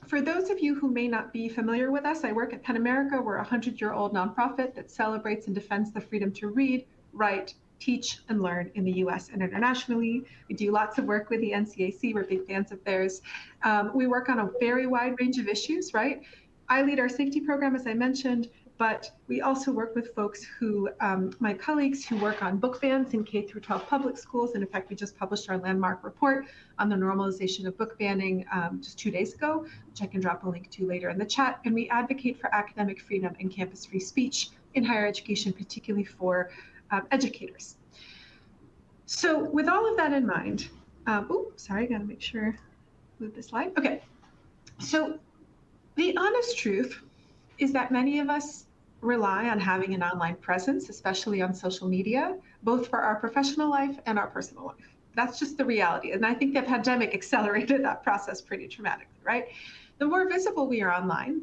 For those of you who may not be familiar with us, I work at PEN America. We're a 100-year-old nonprofit that celebrates and defends the freedom to read, write, teach, and learn in the US and internationally. We do lots of work with the NCAC. We're big fans of theirs. We work on a very wide range of issues, right? I lead our safety program, as I mentioned, but we also work with folks who, my colleagues who work on book bans in K through 12 public schools. And in fact, we just published our landmark report on the normalization of book banning just 2 days ago, which I can drop a link to later in the chat. And we advocate for academic freedom and campus free speech in higher education, particularly for educators. So with all of that in mind, sorry, I gotta make sure, move the slide. Okay, so the honest truth is that many of us rely on having an online presence, especially on social media, both for our professional life and our personal life. That's just the reality. And I think the pandemic accelerated that process pretty dramatically, right? The more visible we are online,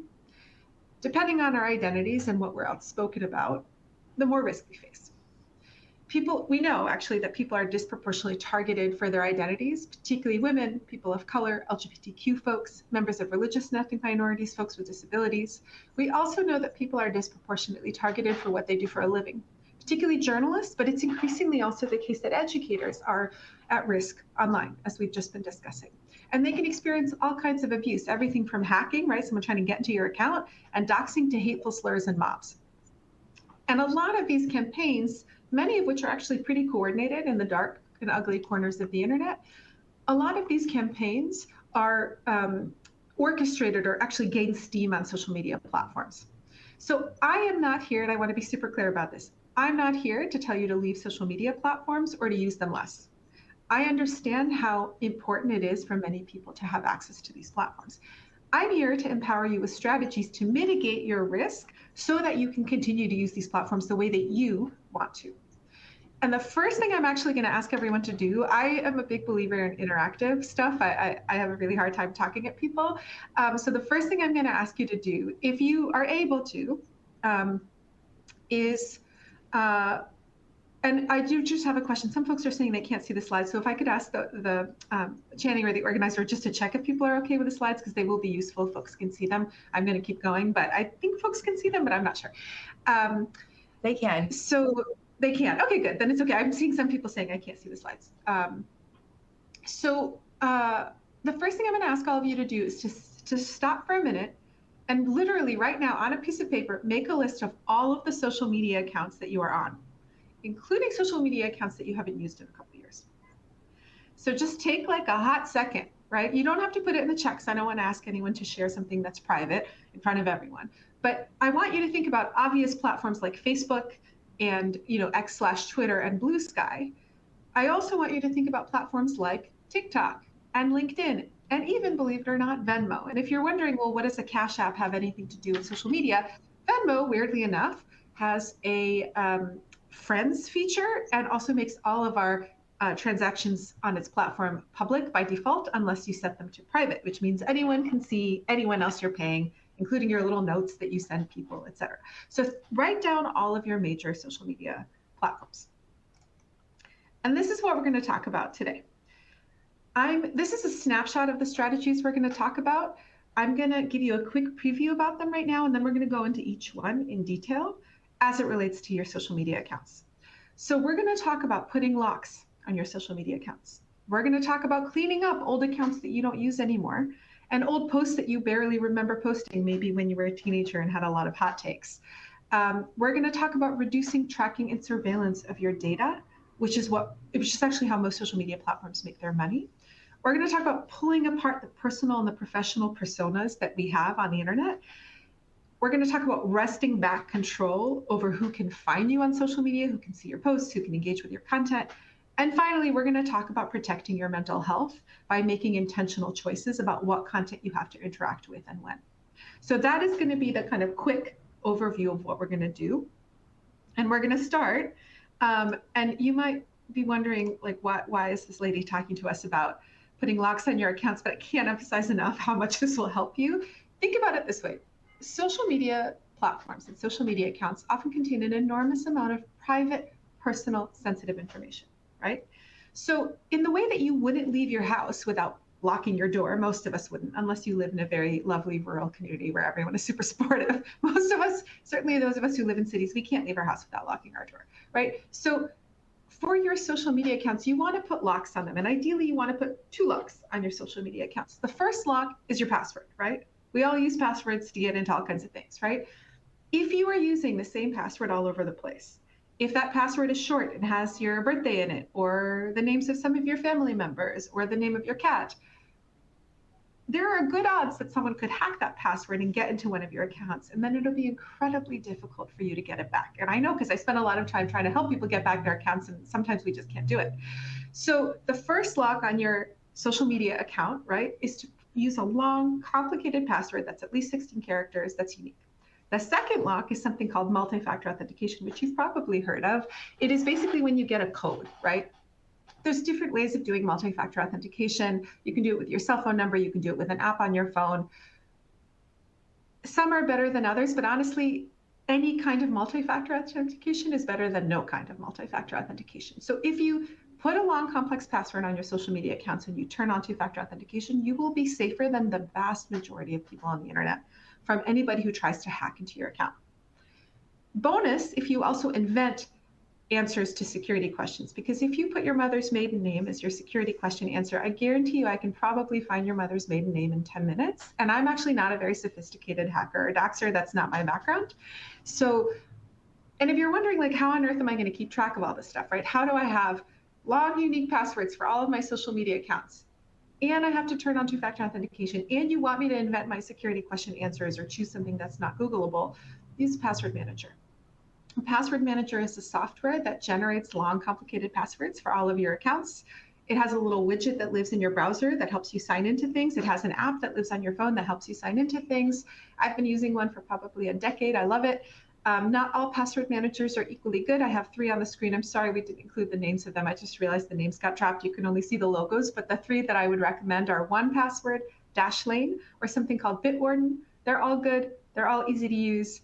depending on our identities and what we're outspoken about, the more risk we face. We know actually that people are disproportionately targeted for their identities, particularly women, people of color, LGBTQ folks, members of religious and ethnic minorities, folks with disabilities. We also know that people are disproportionately targeted for what they do for a living, particularly journalists, but it's increasingly also the case that educators are at risk online, as we've just been discussing. And they can experience all kinds of abuse, everything from hacking, right, someone trying to get into your account, and doxing to hateful slurs and mobs. And a lot of these campaigns, many of which are actually pretty coordinated in the dark and ugly corners of the internet, a lot of these campaigns are orchestrated or actually gain steam on social media platforms. So I am not here, and I want to be super clear about this, I'm not here to tell you to leave social media platforms or to use them less. I understand how important it is for many people to have access to these platforms. I'm here to empower you with strategies to mitigate your risk so that you can continue to use these platforms the way that you want to. And the first thing I'm actually going to ask everyone to do, I am a big believer in interactive stuff. I have a really hard time talking at people. So the first thing I'm going to ask you to do, if you are able to, is, and I do just have a question. Some folks are saying they can't see the slides. So if I could ask the Channing or the organizer just to check if people are okay with the slides, because they will be useful. Folks can see them. I'm going to keep going, but I think folks can see them, but I'm not sure. They can. So they can. Okay, good. Then it's okay. I'm seeing some people saying I can't see the slides. The first thing I'm going to ask all of you to do is to stop for a minute and literally right now on a piece of paper, make a list of all of the social media accounts that you are on, including social media accounts that you haven't used in a couple of years. So just take like a hot second, right? You don't have to put it in the checks. I don't want to ask anyone to share something that's private in front of everyone. But I want you to think about obvious platforms like Facebook and X/Twitter and Blue Sky. I also want you to think about platforms like TikTok and LinkedIn and even, believe it or not, Venmo. And if you're wondering, well, what does a Cash App have anything to do with social media? Venmo, weirdly enough, has a friends feature and also makes all of our transactions on its platform public by default, unless you set them to private, which means anyone can see anyone else you're paying, including your little notes that you send people, et cetera. So write down all of your major social media platforms. And this is what we're going to talk about today. This is a snapshot of the strategies we're going to talk about. I'm going to give you a quick preview about them right now, and then we're going to go into each one in detail as it relates to your social media accounts. So we're going to talk about putting locks on your social media accounts. We're going to talk about cleaning up old accounts that you don't use anymore and old posts that you barely remember posting, maybe when you were a teenager and had a lot of hot takes. We're going to talk about reducing tracking and surveillance of your data, which is actually how most social media platforms make their money. We're going to talk about pulling apart the personal and the professional personas that we have on the internet. We're going to talk about wresting back control over who can find you on social media, who can see your posts, who can engage with your content. And finally, we're going to talk about protecting your mental health by making intentional choices about what content you have to interact with and when. So that is going to be the kind of quick overview of what we're going to do. And we're going to start. And you might be wondering, like, why is this lady talking to us about putting locks on your accounts? But I can't emphasize enough how much this will help you. Think about it this way. Social media platforms and social media accounts often contain an enormous amount of private, personal, sensitive information, right? So in the way that you wouldn't leave your house without locking your door, most of us wouldn't, unless you live in a very lovely rural community where everyone is super supportive. Most of us, certainly those of us who live in cities, we can't leave our house without locking our door, right? So for your social media accounts, you want to put locks on them. And ideally, you want to put 2 locks on your social media accounts. The first lock is your password, right? We all use passwords to get into all kinds of things, right? If you are using the same password all over the place, if that password is short and has your birthday in it, or the names of some of your family members, or the name of your cat, there are good odds that someone could hack that password and get into one of your accounts, and then it'll be incredibly difficult for you to get it back. And I know, because I spend a lot of time trying to help people get back their accounts, and sometimes we just can't do it. So the first lock on your social media account, right, is to use a long, complicated password that's at least 16 characters that's unique. The second lock is something called multi-factor authentication, which you've probably heard of. It is basically when you get a code, right? There's different ways of doing multi-factor authentication. You can do it with your cell phone number. You can do it with an app on your phone. Some are better than others, but honestly, any kind of multi-factor authentication is better than no kind of multi-factor authentication. So if you put a long, complex password on your social media accounts and you turn on two-factor authentication, you will be safer than the vast majority of people on the internet from anybody who tries to hack into your account. Bonus, if you also invent answers to security questions, because if you put your mother's maiden name as your security question answer, I guarantee you I can probably find your mother's maiden name in 10 minutes. And I'm actually not a very sophisticated hacker or doxer. That's not my background. So, and if you're wondering, like, how on earth am I going to keep track of all this stuff, right? How do I have long, unique passwords for all of my social media accounts? And I have to turn on two-factor authentication. And you want me to invent my security question answers or choose something that's not Googleable? Use Password Manager. Password Manager is a software that generates long, complicated passwords for all of your accounts. It has a little widget that lives in your browser that helps you sign into things. It has an app that lives on your phone that helps you sign into things. I've been using one for probably a decade. I love it. Not all password managers are equally good. I have 3 on the screen. I'm sorry we didn't include the names of them. I just realized the names got dropped. You can only see the logos, but the 3 that I would recommend are 1Password, Dashlane, or something called Bitwarden. They're all good. They're all easy to use.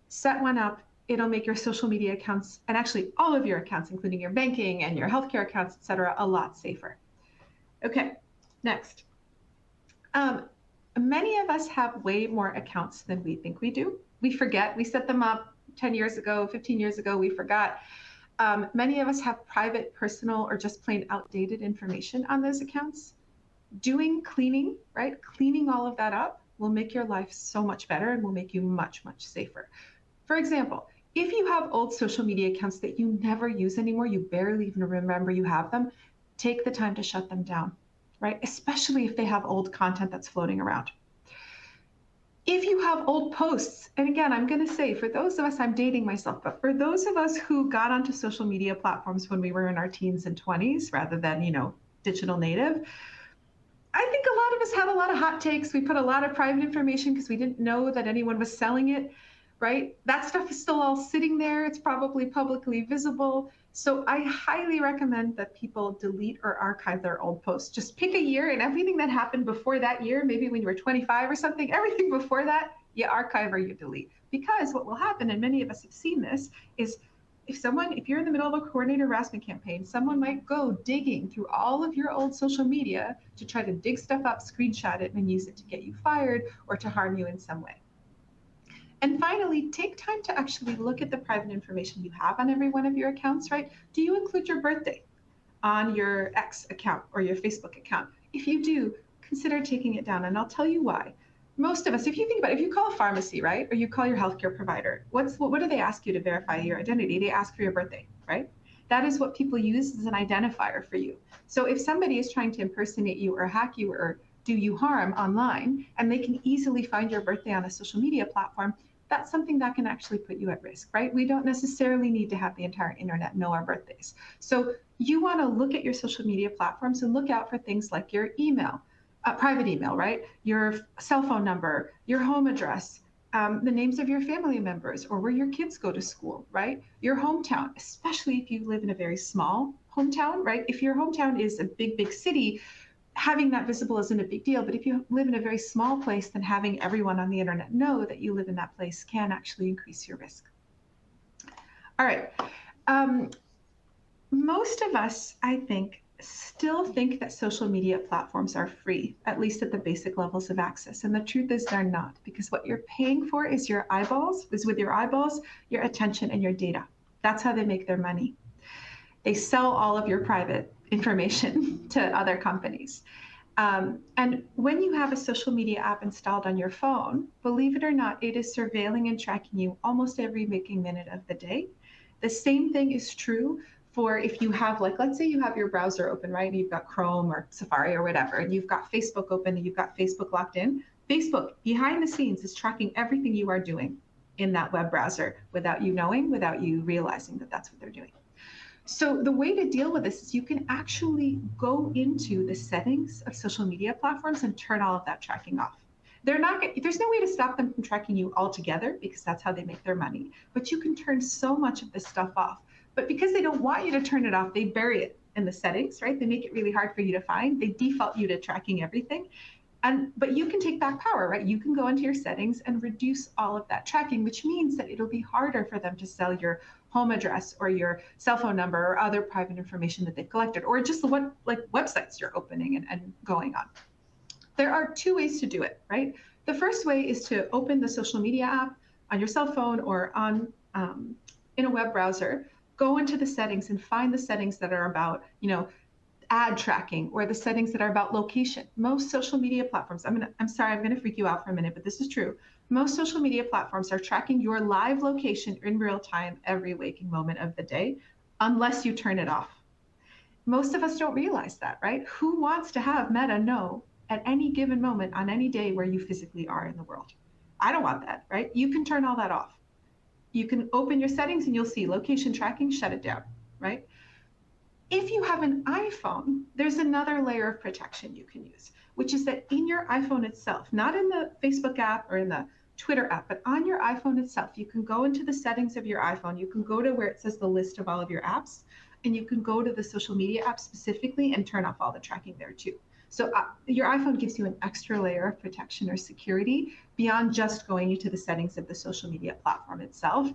Set one up. It'll make your social media accounts, and actually all of your accounts, including your banking and your healthcare accounts, et cetera, a lot safer. Okay, next. Many of us have way more accounts than we think we do. We forget. We set them up 10 years ago, 15 years ago, we forgot. Many of us have private, personal, or just plain outdated information on those accounts. Doing cleaning, right? Cleaning all of that up will make your life so much better and will make you much, much safer. For example, if you have old social media accounts that you never use anymore, you barely even remember you have them, take the time to shut them down, right? Especially if they have old content that's floating around. If you have old posts, and again, I'm going to say, for those of us, I'm dating myself, but for those of us who got onto social media platforms when we were in our teens and 20s, rather than, digital native, I think a lot of us had a lot of hot takes. We put a lot of private information because we didn't know that anyone was selling it, right? That stuff is still all sitting there. It's probably publicly visible. So I highly recommend that people delete or archive their old posts. Just pick a year, and everything that happened before that year, maybe when you were 25 or something, everything before that, you archive or you delete. Because what will happen, and many of us have seen this, is if you're in the middle of a coordinated harassment campaign, someone might go digging through all of your old social media to try to dig stuff up, screenshot it, and use it to get you fired or to harm you in some way. And finally, take time to actually look at the private information you have on every one of your accounts, right? Do you include your birthday on your X account or your Facebook account? If you do, consider taking it down, and I'll tell you why. Most of us, if you think about it, if you call a pharmacy, right, or you call your healthcare provider, what do they ask you to verify your identity? They ask for your birthday, right? That is what people use as an identifier for you. So if somebody is trying to impersonate you or hack you or do you harm online, and they can easily find your birthday on a social media platform, that's something that can actually put you at risk, right? We don't necessarily need to have the entire internet know our birthdays. So you want to look at your social media platforms and look out for things like your email, private email, right? Your cell phone number, your home address, the names of your family members, or where your kids go to school, right? Your hometown, especially if you live in a very small hometown, right? If your hometown is a big, big city, having that visible isn't a big deal. But if you live in a very small place, then having everyone on the internet know that you live in that place can actually increase your risk. All right. Most of us, I think, still think that social media platforms are free, at least at the basic levels of access. And the truth is they're not, because what you're paying for is your eyeballs, your attention, and your data. That's how they make their money. They sell all of your private information to other companies. And when you have a social media app installed on your phone, believe it or not, it is surveilling and tracking you almost every waking minute of the day. The same thing is true for if you have, like, let's say you have your browser open, right? And you've got Chrome or Safari or whatever, and you've got Facebook open and you've got Facebook locked in. Facebook, behind the scenes, is tracking everything you are doing in that web browser without you knowing, without you realizing that that's what they're doing. So the way to deal with this is you can actually go into the settings of social media platforms and turn all of that tracking off. There's no way to stop them from tracking you altogether, because that's how they make their money. But you can turn so much of this stuff off. But because they don't want you to turn it off, they bury it in the settings, right? They make it really hard for you to find. They default you to tracking everything. But you can take back power, right? You can go into your settings and reduce all of that tracking, which means that it'll be harder for them to sell your home address or your cell phone number or other private information that they've collected, or just what, like, websites you're opening and going on. There are two ways to do it, right? The first way is to open the social media app on your cell phone or on in a web browser, go into the settings and find the settings that are about, ad tracking, or the settings that are about location. Most social media platforms, I'm sorry, I'm gonna freak you out for a minute, but this is true. Most social media platforms are tracking your live location in real time every waking moment of the day, unless you turn it off. Most of us don't realize that, right? Who wants to have Meta know at any given moment on any day where you physically are in the world? I don't want that, right? You can turn all that off. You can open your settings and you'll see location tracking, shut it down, right? If you have an iPhone, there's another layer of protection you can use, which is that in your iPhone itself, not in the Facebook app or in the Twitter app, but on your iPhone itself, you can go into the settings of your iPhone. You can go to where it says the list of all of your apps, and you can go to the social media app specifically and turn off all the tracking there too. So your iPhone gives you an extra layer of protection or security beyond just going into the settings of the social media platform itself.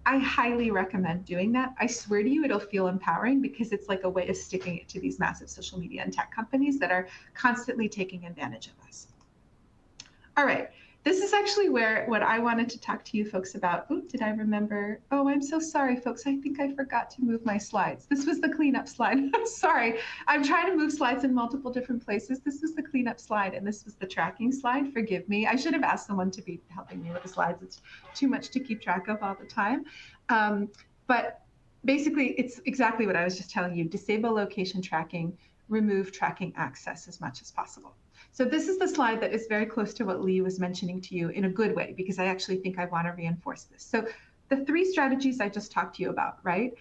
I highly recommend doing that. I swear to you, it'll feel empowering, because it's like a way of sticking it to these massive social media and tech companies that are constantly taking advantage of us. All right. This is actually what I wanted to talk to you folks about. Ooh, did I remember? Oh, I'm so sorry, folks. I think I forgot to move my slides. This was the cleanup slide. Sorry. I'm trying to move slides in multiple different places. This was the cleanup slide, and this was the tracking slide. Forgive me. I should have asked someone to be helping me with the slides. It's too much to keep track of all the time. But basically, it's exactly what I was just telling you. Disable location tracking, remove tracking access as much as possible. So this is the slide that is very close to what Lee was mentioning to you in a good way, because I actually think I want to reinforce this. So the three strategies I just talked to you about, right?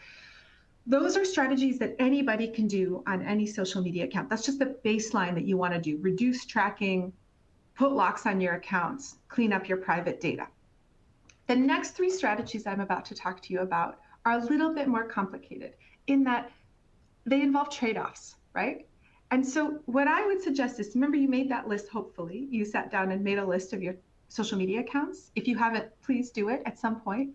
Those are strategies that anybody can do on any social media account. That's just the baseline that you want to do. Reduce tracking, put locks on your accounts, clean up your private data. The next three strategies I'm about to talk to you about are a little bit more complicated in that they involve trade-offs, right? And so what I would suggest is, remember, you made that list, hopefully. You sat down and made a list of your social media accounts. If you haven't, please do it at some point.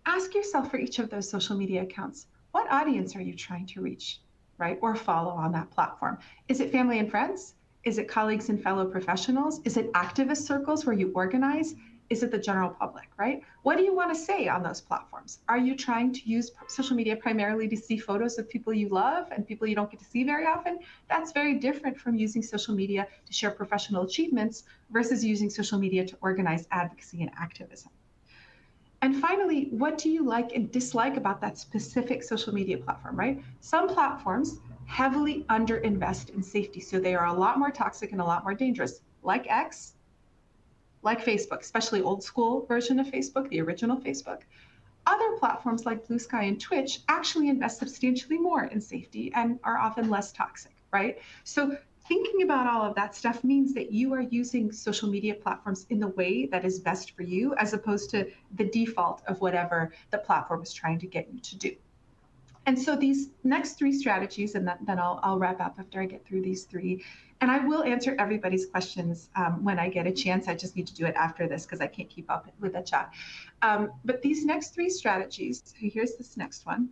Ask yourself for each of those social media accounts, what audience are you trying to reach, right? Or follow on that platform? Is it family and friends? Is it colleagues and fellow professionals? Is it activist circles where you organize? Is it the general public, right? What do you want to say on those platforms? Are you trying to use social media primarily to see photos of people you love and people you don't get to see very often? That's very different from using social media to share professional achievements versus using social media to organize advocacy and activism. And finally, what do you like and dislike about that specific social media platform, right? Some platforms heavily underinvest in safety, so they are a lot more toxic and a lot more dangerous, like X, like Facebook, especially old school version of Facebook, the original Facebook. Other platforms like Blue Sky and Twitch actually invest substantially more in safety and are often less toxic, right? So thinking about all of that stuff means that you are using social media platforms in the way that is best for you, as opposed to the default of whatever the platform is trying to get you to do. And so these next three strategies, and then I'll wrap up after I get through these three. And I will answer everybody's questions when I get a chance. I just need to do it after this because I can't keep up with the chat. But these next three strategies, here's this next one.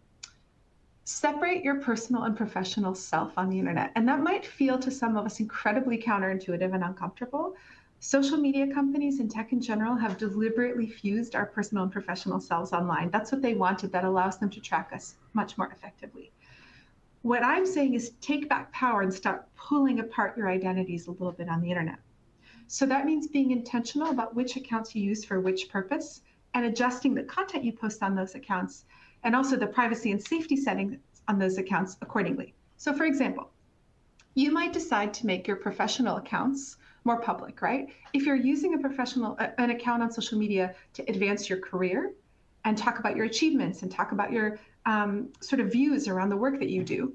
Separate your personal and professional self on the internet. And that might feel to some of us incredibly counterintuitive and uncomfortable. Social media companies and tech in general have deliberately fused our personal and professional selves online. That's what they wanted. That allows them to track us much more effectively. What I'm saying is take back power and start pulling apart your identities a little bit on the internet. So that means being intentional about which accounts you use for which purpose and adjusting the content you post on those accounts and also the privacy and safety settings on those accounts accordingly. So for example, you might decide to make your professional accounts more public, right? If you're using an account on social media to advance your career and talk about your achievements and talk about your sort of views around the work that you do,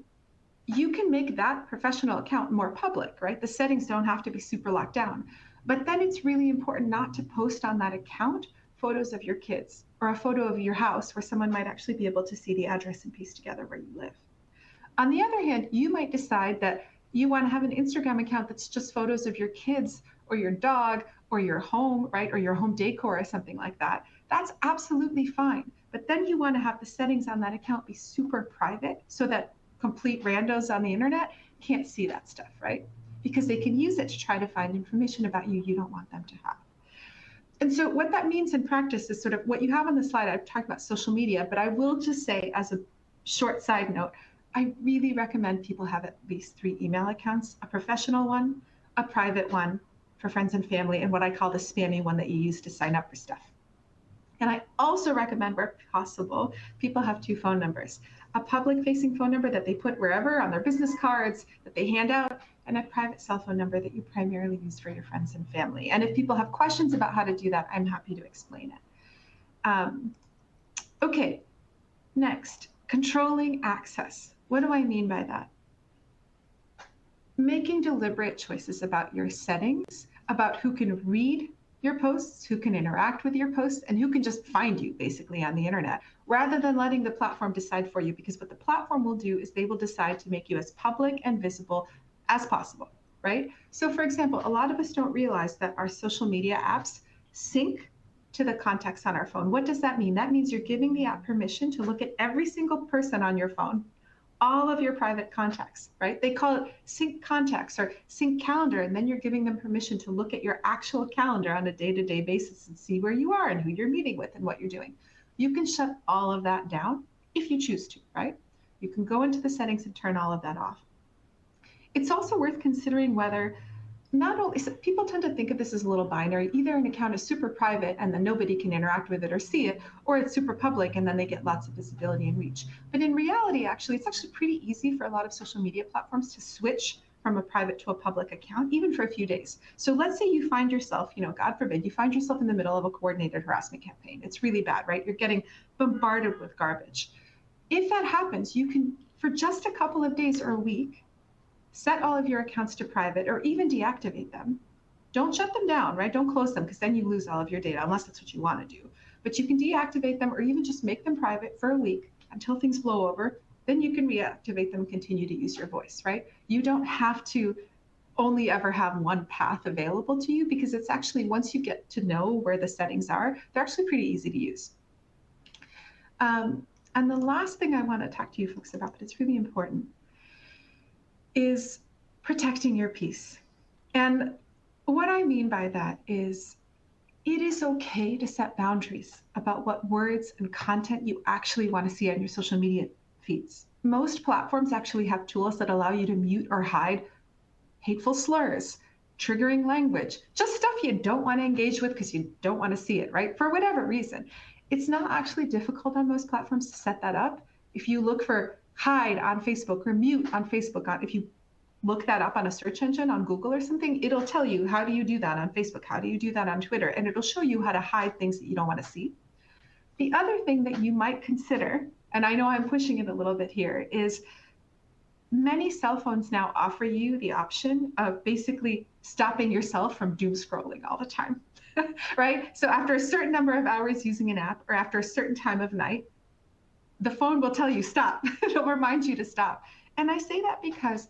you can make that professional account more public, right? The settings don't have to be super locked down. But then it's really important not to post on that account photos of your kids or a photo of your house where someone might actually be able to see the address and piece together where you live. On the other hand, you might decide that you want to have an Instagram account that's just photos of your kids or your dog or your home, right? Or your home decor or something like that. That's absolutely fine. But then you want to have the settings on that account be super private so that complete randos on the internet can't see that stuff, right? Because they can use it to try to find information about you don't want them to have. And so what that means in practice is sort of what you have on the slide. I've talked about social media, but I will just say as a short side note, I really recommend people have at least 3 email accounts, a professional one, a private one for friends and family, and what I call the spammy one that you use to sign up for stuff. And I also recommend, where possible, people have 2 phone numbers, a public-facing phone number that they put wherever on their business cards that they hand out, and a private cell phone number that you primarily use for your friends and family. And if people have questions about how to do that, I'm happy to explain it. Okay, next, controlling access. What do I mean by that? Making deliberate choices about your settings, about who can read your posts, who can interact with your posts, and who can just find you basically on the internet, rather than letting the platform decide for you. Because what the platform will do is they will decide to make you as public and visible as possible, right? So for example, a lot of us don't realize that our social media apps sync to the contacts on our phone. What does that mean? That means you're giving the app permission to look at every single person on your phone, all of your private contacts, right? They call it sync contacts or sync calendar, and then you're giving them permission to look at your actual calendar on a day-to-day basis and see where you are and who you're meeting with and what you're doing. You can shut all of that down if you choose to, right? You can go into the settings and turn all of that off. It's also worth considering whether not only, so people tend to think of this as a little binary. Either an account is super private and then nobody can interact with it or see it, or it's super public and then they get lots of visibility and reach. But in reality, actually, it's actually pretty easy for a lot of social media platforms to switch from a private to a public account, even for a few days. So let's say you find yourself, God forbid, you find yourself in the middle of a coordinated harassment campaign. It's really bad, right? You're getting bombarded with garbage. If that happens, you can, for just a couple of days or a week, set all of your accounts to private or even deactivate them. Don't shut them down, right? Don't close them because then you lose all of your data unless that's what you want to do. But you can deactivate them or even just make them private for a week until things blow over. Then you can reactivate them and continue to use your voice, right? You don't have to only ever have one path available to you because it's actually, once you get to know where the settings are, they're actually pretty easy to use. And the last thing I want to talk to you folks about, but it's really important, is protecting your peace. And what I mean by that is it is okay to set boundaries about what words and content you actually want to see on your social media feeds. Most platforms actually have tools that allow you to mute or hide hateful slurs, triggering language, just stuff you don't want to engage with because you don't want to see it, right? For whatever reason. It's not actually difficult on most platforms to set that up. If you look for hide on Facebook or mute on Facebook, if you look that up on a search engine on Google or something, it'll tell you, how do you do that on Facebook? How do you do that on Twitter? And it'll show you how to hide things that you don't want to see. The other thing that you might consider, and I know I'm pushing it a little bit here, is many cell phones now offer you the option of basically stopping yourself from doom scrolling all the time, right? So after a certain number of hours using an app, or after a certain time of night, the phone will tell you stop. It'll remind you to stop. And I say that because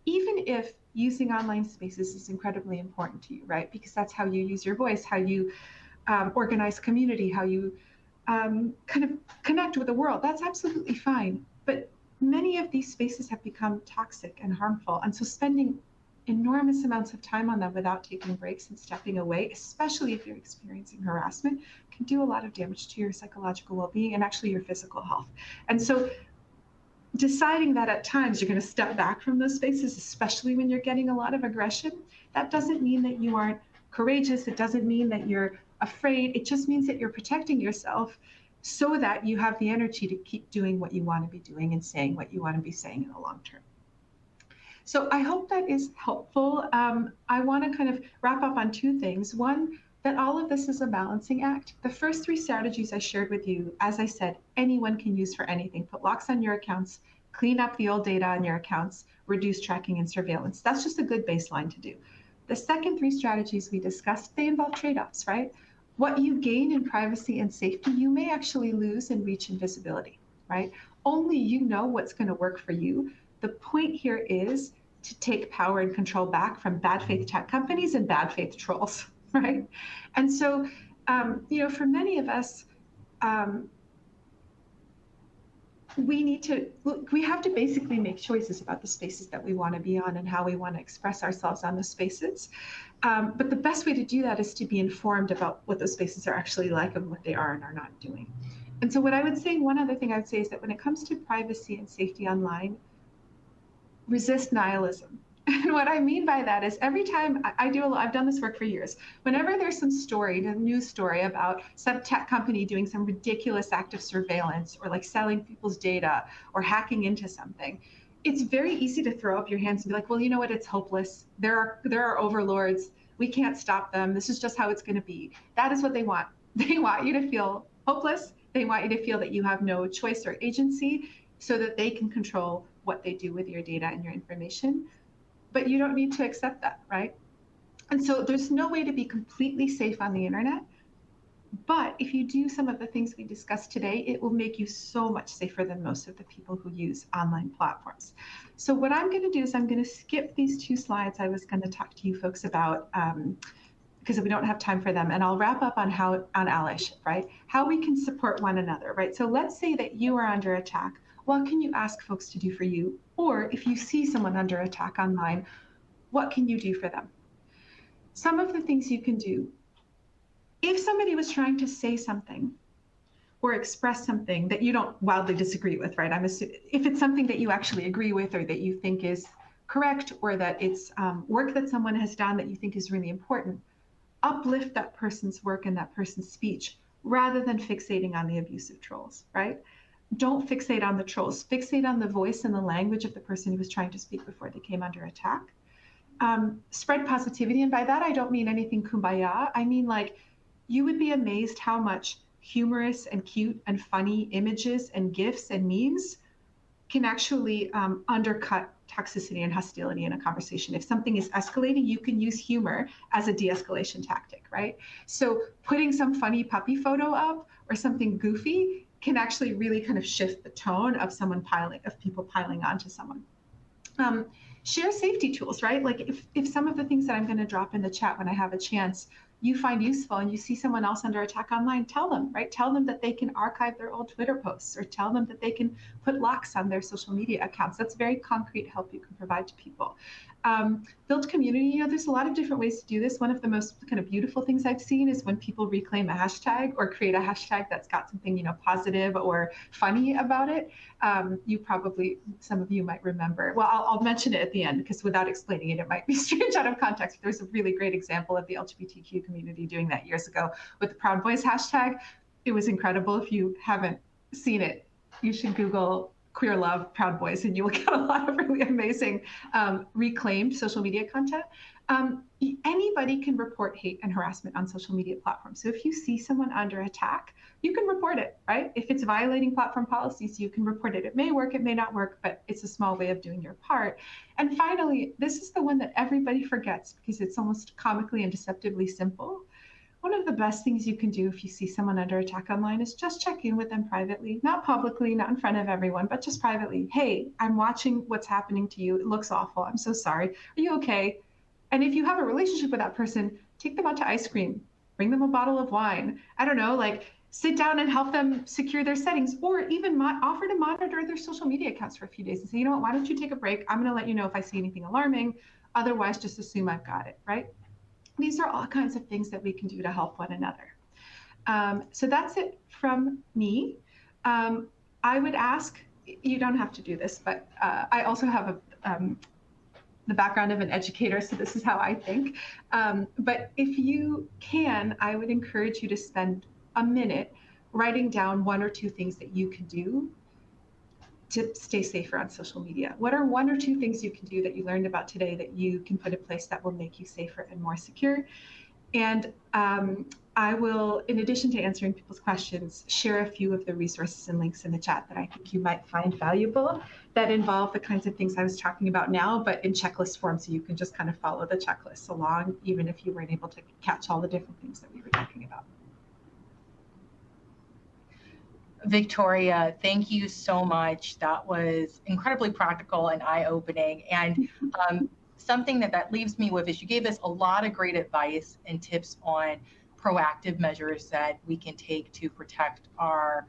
even if using online spaces is incredibly important to you, right? Because that's how you use your voice, how you organize community, how you kind of connect with the world, that's absolutely fine. But many of these spaces have become toxic and harmful. And so spending enormous amounts of time on them without taking breaks and stepping away, especially if you're experiencing harassment, can do a lot of damage to your psychological well-being and actually your physical health. And so deciding that at times you're going to step back from those spaces, especially when you're getting a lot of aggression, that doesn't mean that you aren't courageous. It doesn't mean that you're afraid. It just means that you're protecting yourself so that you have the energy to keep doing what you want to be doing and saying what you want to be saying in the long term. So I hope that is helpful. I want to kind of wrap up on two things. One, that all of this is a balancing act. The first three strategies I shared with you, as I said, anyone can use for anything. Put locks on your accounts, clean up the old data on your accounts, reduce tracking and surveillance. That's just a good baseline to do. The second three strategies we discussed, they involve trade-offs, right? What you gain in privacy and safety, you may actually lose in reach and visibility, right? Only you know what's going to work for you. The point here is to take power and control back from bad faith tech companies and bad faith trolls, right? And so, for many of us, we have to basically make choices about the spaces that we want to be on and how we want to express ourselves on those spaces. But the best way to do that is to be informed about what those spaces are actually like and what they are and are not doing. And so what I would say, one other thing I would say is that when it comes to privacy and safety online, resist nihilism. And what I mean by that is every time I've done this work for years, whenever there's some story, a news story about some tech company doing some ridiculous act of surveillance or like selling people's data or hacking into something, it's very easy to throw up your hands and be like, well, you know what, it's hopeless. There are overlords. We can't stop them. This is just how it's going to be. That is what they want. They want you to feel hopeless. They want you to feel that you have no choice or agency so that they can control what they do with your data and your information. But you don't need to accept that, right? And so there's no way to be completely safe on the internet. But if you do some of the things we discussed today, it will make you so much safer than most of the people who use online platforms. So what I'm going to do is I'm going to skip these two slides I was going to talk to you folks about because we don't have time for them. And I'll wrap up on allyship, right? How we can support one another, right? So let's say that you are under attack. What can you ask folks to do for you? Or if you see someone under attack online, what can you do for them? Some of the things you can do. If somebody was trying to say something or express something that you don't wildly disagree with, right? If it's something that you actually agree with or that you think is correct or that it's work that someone has done that you think is really important, uplift that person's work and that person's speech rather than fixating on the abusive trolls, right? Don't fixate on the trolls. Fixate on the voice and the language of the person who was trying to speak before they came under attack. Spread positivity. And by that, I don't mean anything kumbaya. I mean, like, you would be amazed how much humorous and cute and funny images and GIFs and memes can actually undercut toxicity and hostility in a conversation. If something is escalating, you can use humor as a de-escalation tactic, right? So putting some funny puppy photo up or something goofy can actually really kind of shift the tone of people piling onto someone. Share safety tools, right? Like if some of the things that I'm going to drop in the chat when I have a chance, you find useful and you see someone else under attack online, tell them, right? Tell them that they can archive their old Twitter posts or tell them that they can put locks on their social media accounts. That's very concrete help you can provide to people. Build community. There's a lot of different ways to do this. One of the most kind of beautiful things I've seen is when people reclaim a hashtag or create a hashtag that's got something, positive or funny about it. Some of you might remember. Well, I'll mention it at the end because without explaining it, it might be strange out of context. There's a really great example of the LGBTQ community doing that years ago with the Proud Boys hashtag. It was incredible. If you haven't seen it, you should Google Queer Love, Proud Boys, and you will get a lot of really amazing reclaimed social media content. Anybody can report hate and harassment on social media platforms. So if you see someone under attack, you can report it, right? If it's violating platform policies, you can report it. It may work, it may not work, but it's a small way of doing your part. And finally, this is the one that everybody forgets because it's almost comically and deceptively simple. One of the best things you can do if you see someone under attack online is just check in with them privately, not publicly, not in front of everyone, but just privately. Hey, I'm watching what's happening to you. It looks awful. I'm so sorry. Are you okay? And if you have a relationship with that person, take them out to ice cream, bring them a bottle of wine. I don't know, like sit down and help them secure their settings, or even offer to monitor their social media accounts for a few days and say, you know what, why don't you take a break? I'm going to let you know if I see anything alarming. Otherwise, just assume I've got it, right? These are all kinds of things that we can do to help one another. So that's it from me. I would ask, you don't have to do this, but I also have the background of an educator, so this is how I think. But if you can, I would encourage you to spend a minute writing down 1 or 2 things that you can do to stay safer on social media. What are 1 or 2 things you can do that you learned about today that you can put in place that will make you safer and more secure? And I will, in addition to answering people's questions, share a few of the resources and links in the chat that I think you might find valuable that involve the kinds of things I was talking about now, but in checklist form, so you can just kind of follow the checklist along, even if you weren't able to catch all the different things that we were talking about. Victoria, thank you so much. That was incredibly practical and eye-opening. And something that leaves me with is you gave us a lot of great advice and tips on proactive measures that we can take to protect our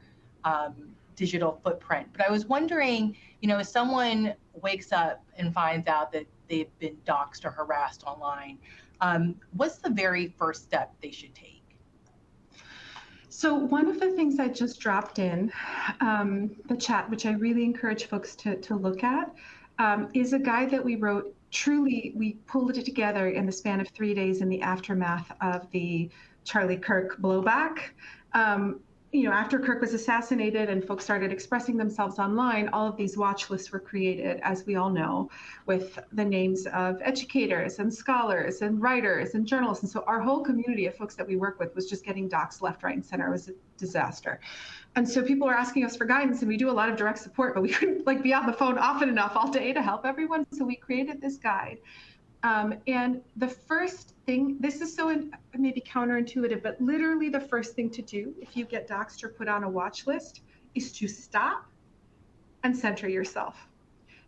digital footprint. But I was wondering, you know, if someone wakes up and finds out that they've been doxxed or harassed online, what's the very first step they should take? So one of the things I just dropped in the chat, which I really encourage folks to look at, is a guide that we wrote. Truly, we pulled it together in the span of 3 days in the aftermath of the Charlie Kirk blowback. You know, after Kirk was assassinated and folks started expressing themselves online, all of these watch lists were created, as we all know, with the names of educators and scholars and writers and journalists. And so our whole community of folks that we work with was just getting doxxed left, right, and center. It was a disaster. And so people are asking us for guidance, and we do a lot of direct support, but we couldn't like be on the phone often enough all day to help everyone. So we created this guide. And the first thing, this is so maybe counterintuitive, but literally the first thing to do if you get doxxed or put on a watch list is to stop and center yourself.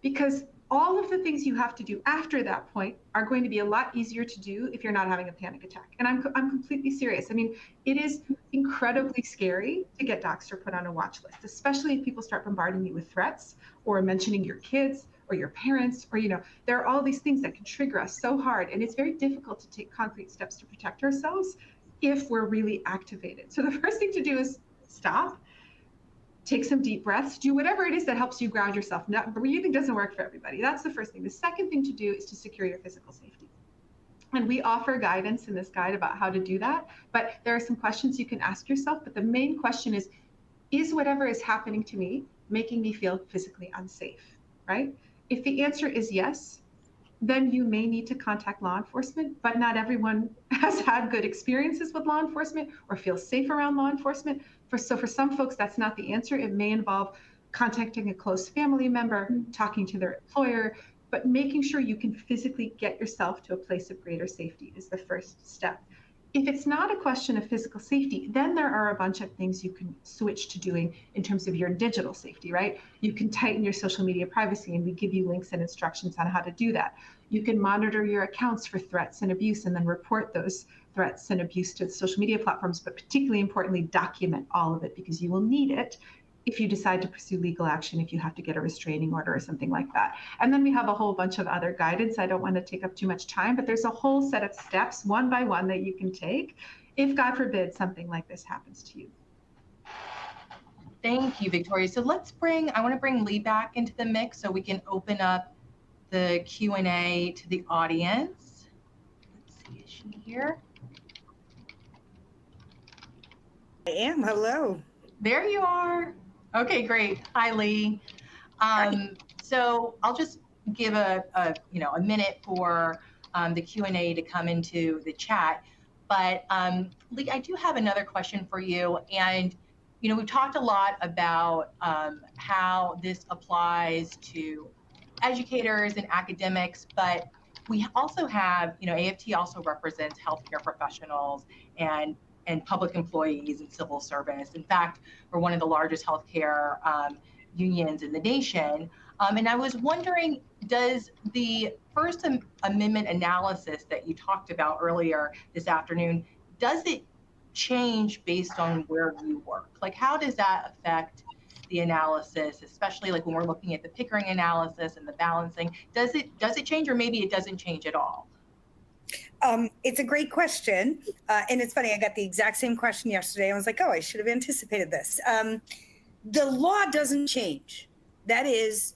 Because all of the things you have to do after that point are going to be a lot easier to do if you're not having a panic attack. And I'm completely serious. I mean, it is incredibly scary to get doxxed or put on a watch list, especially if people start bombarding you with threats or mentioning your kids or your parents, or, you know, there are all these things that can trigger us so hard. And it's very difficult to take concrete steps to protect ourselves if we're really activated. So the first thing to do is stop, take some deep breaths, do whatever it is that helps you ground yourself. Breathing doesn't work for everybody. That's the first thing. The second thing to do is to secure your physical safety. And we offer guidance in this guide about how to do that. But there are some questions you can ask yourself. But the main question is whatever is happening to me making me feel physically unsafe, right? If the answer is yes, then you may need to contact law enforcement, but not everyone has had good experiences with law enforcement or feels safe around law enforcement. So for some folks, that's not the answer. It may involve contacting a close family member, talking to their employer, but making sure you can physically get yourself to a place of greater safety is the first step. If it's not a question of physical safety, then there are a bunch of things you can switch to doing in terms of your digital safety, right? You can tighten your social media privacy, and we give you links and instructions on how to do that. You can monitor your accounts for threats and abuse and then report those threats and abuse to the social media platforms, but particularly importantly, document all of it because you will need it if you decide to pursue legal action, if you have to get a restraining order or something like that. And then we have a whole bunch of other guidance. I don't want to take up too much time, but there's a whole set of steps one by one that you can take if, God forbid, something like this happens to you. Thank you, Victoria. So I want to bring Lee back into the mix so we can open up the Q&A to the audience. Let's see, is she here? I am, hello. There you are. Okay, great. Hi, Lee. So I'll just give a minute for the Q&A to come into the chat. But Lee, I do have another question for you. And we've talked a lot about how this applies to educators and academics, but we also have, AFT also represents healthcare professionals and public employees and civil service. In fact, we're one of the largest healthcare unions in the nation. And I was wondering, does the First Amendment analysis that you talked about earlier this afternoon, does it change based on where you work? Like, how does that affect the analysis, especially like when we're looking at the Pickering analysis and the balancing? Does it change, or maybe it doesn't change at all? It's a great question. And it's funny, I got the exact same question yesterday. I was like, oh, I should have anticipated this. The law doesn't change. That is,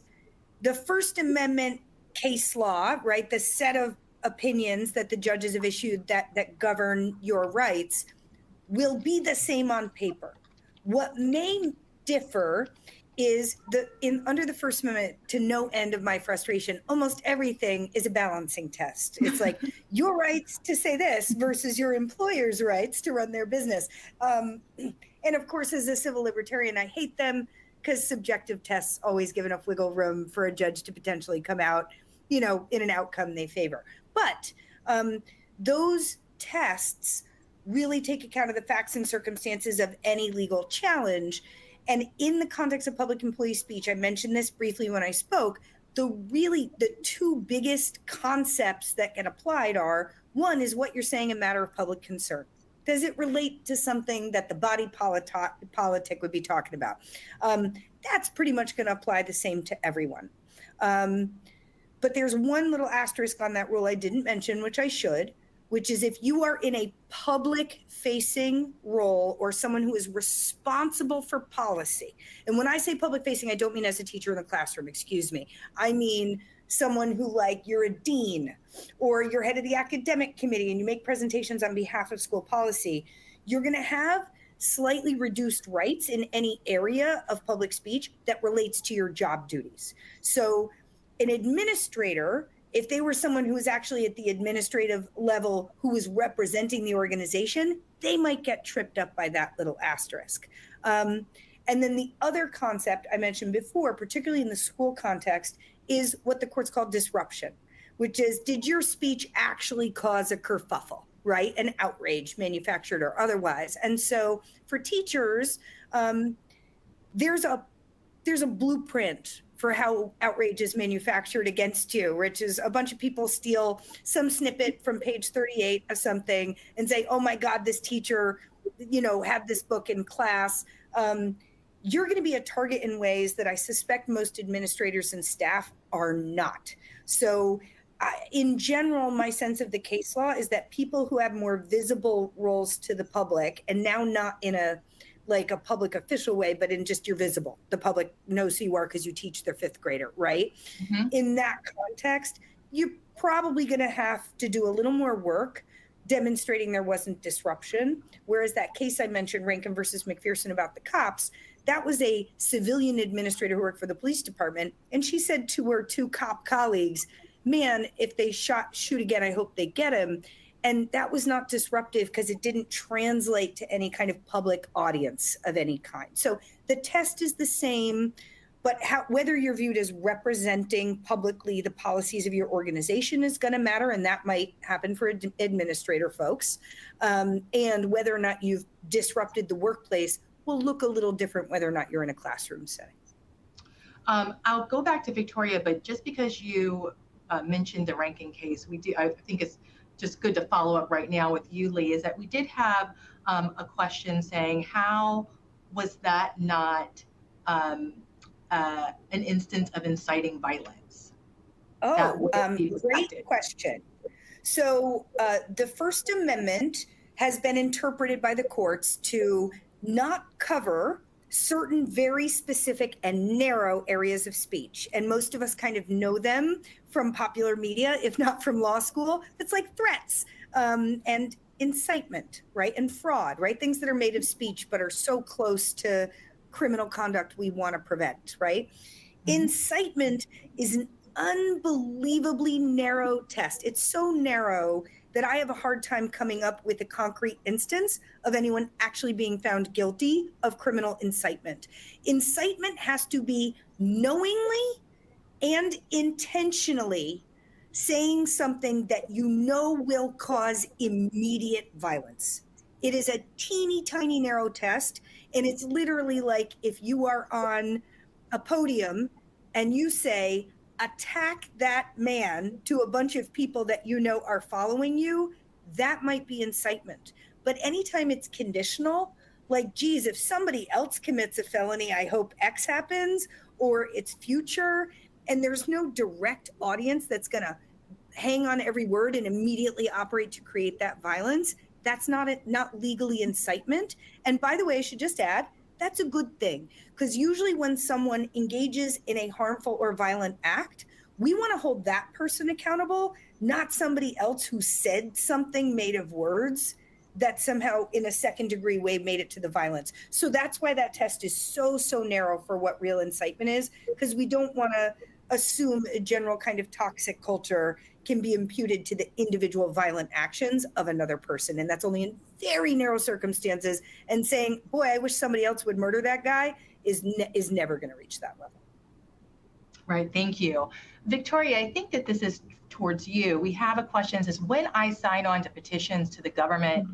the First Amendment case law, right? The set of opinions that the judges have issued that govern your rights will be the same on paper. What may differ is under the First Amendment, to no end of my frustration, almost everything is a balancing test. It's like your rights to say this versus your employer's rights to run their business. And of course, as a civil libertarian, I hate them because subjective tests always give enough wiggle room for a judge to potentially come out, in an outcome they favor. But those tests really take account of the facts and circumstances of any legal challenge. And in the context of public employee speech, I mentioned this briefly when I spoke, the two biggest concepts that get applied are, one is what you're saying a matter of public concern. Does it relate to something that the body politic would be talking about? That's pretty much going to apply the same to everyone. But there's one little asterisk on that rule I didn't mention, which I should, which is if you are in a public-facing role or someone who is responsible for policy. And when I say public-facing, I don't mean as a teacher in the classroom, excuse me. I mean someone who, like, you're a dean or you're head of the academic committee and you make presentations on behalf of school policy. You're going to have slightly reduced rights in any area of public speech that relates to your job duties. So an administrator, if they were someone who was actually at the administrative level who was representing the organization, they might get tripped up by that little asterisk. And then the other concept I mentioned before, particularly in the school context, is what the courts call disruption, which is, did your speech actually cause a kerfuffle, right? An outrage, manufactured or otherwise. And so for teachers, there's a blueprint for how outrage is manufactured against you, which is a bunch of people steal some snippet from page 38 of something and say, oh my God, this teacher, had this book in class. You're going to be a target in ways that I suspect most administrators and staff are not. So in general, my sense of the case law is that people who have more visible roles to the public, and now not in a public official way, but in just you're visible. The public knows who you are because you teach their fifth grader, right? Mm-hmm. In that context, you're probably going to have to do a little more work demonstrating there wasn't disruption. Whereas that case I mentioned, Rankin versus McPherson, about the cops, that was a civilian administrator who worked for the police department. And she said to her two cop colleagues, man, if they shoot again, I hope they get him. And that was not disruptive because it didn't translate to any kind of public audience of any kind. So the test is the same, but whether you're viewed as representing publicly the policies of your organization is going to matter, and that might happen for administrator folks. And whether or not you've disrupted the workplace will look a little different whether or not you're in a classroom setting. I'll go back to Victoria, but just because you mentioned the Rankin case, I think it's just good to follow up right now with you, Lee, is that we did have a question saying, how was that not an instance of inciting violence? Oh, great question. So the First Amendment has been interpreted by the courts to not cover certain very specific and narrow areas of speech. And most of us kind of know them from popular media, if not from law school. It's like threats and incitement, right? And fraud, right? Things that are made of speech but are so close to criminal conduct we want to prevent, right? Incitement is an unbelievably narrow test. It's so narrow that I have a hard time coming up with a concrete instance of anyone actually being found guilty of criminal incitement. Incitement has to be knowingly and intentionally saying something that you know will cause immediate violence. It is a teeny tiny narrow test, and it's literally like if you are on a podium and you say, attack that man to a bunch of people that you know are following you, that might be incitement. But anytime it's conditional, like, geez, if somebody else commits a felony, I hope X happens, or it's future, and there's no direct audience that's going to hang on every word and immediately operate to create that violence, that's not legally incitement. And by the way, I should just add, that's a good thing, because usually when someone engages in a harmful or violent act, we want to hold that person accountable, not somebody else who said something made of words that somehow in a second degree way made it to the violence. So that's why that test is so narrow for what real incitement is, because we don't want to assume a general kind of toxic culture can be imputed to the individual violent actions of another person. And that's only in very narrow circumstances. And saying, boy, I wish somebody else would murder that guy is never going to reach that level. Right, thank you. Victoria, I think that this is towards you. We have a question that says, when I sign on to petitions to the government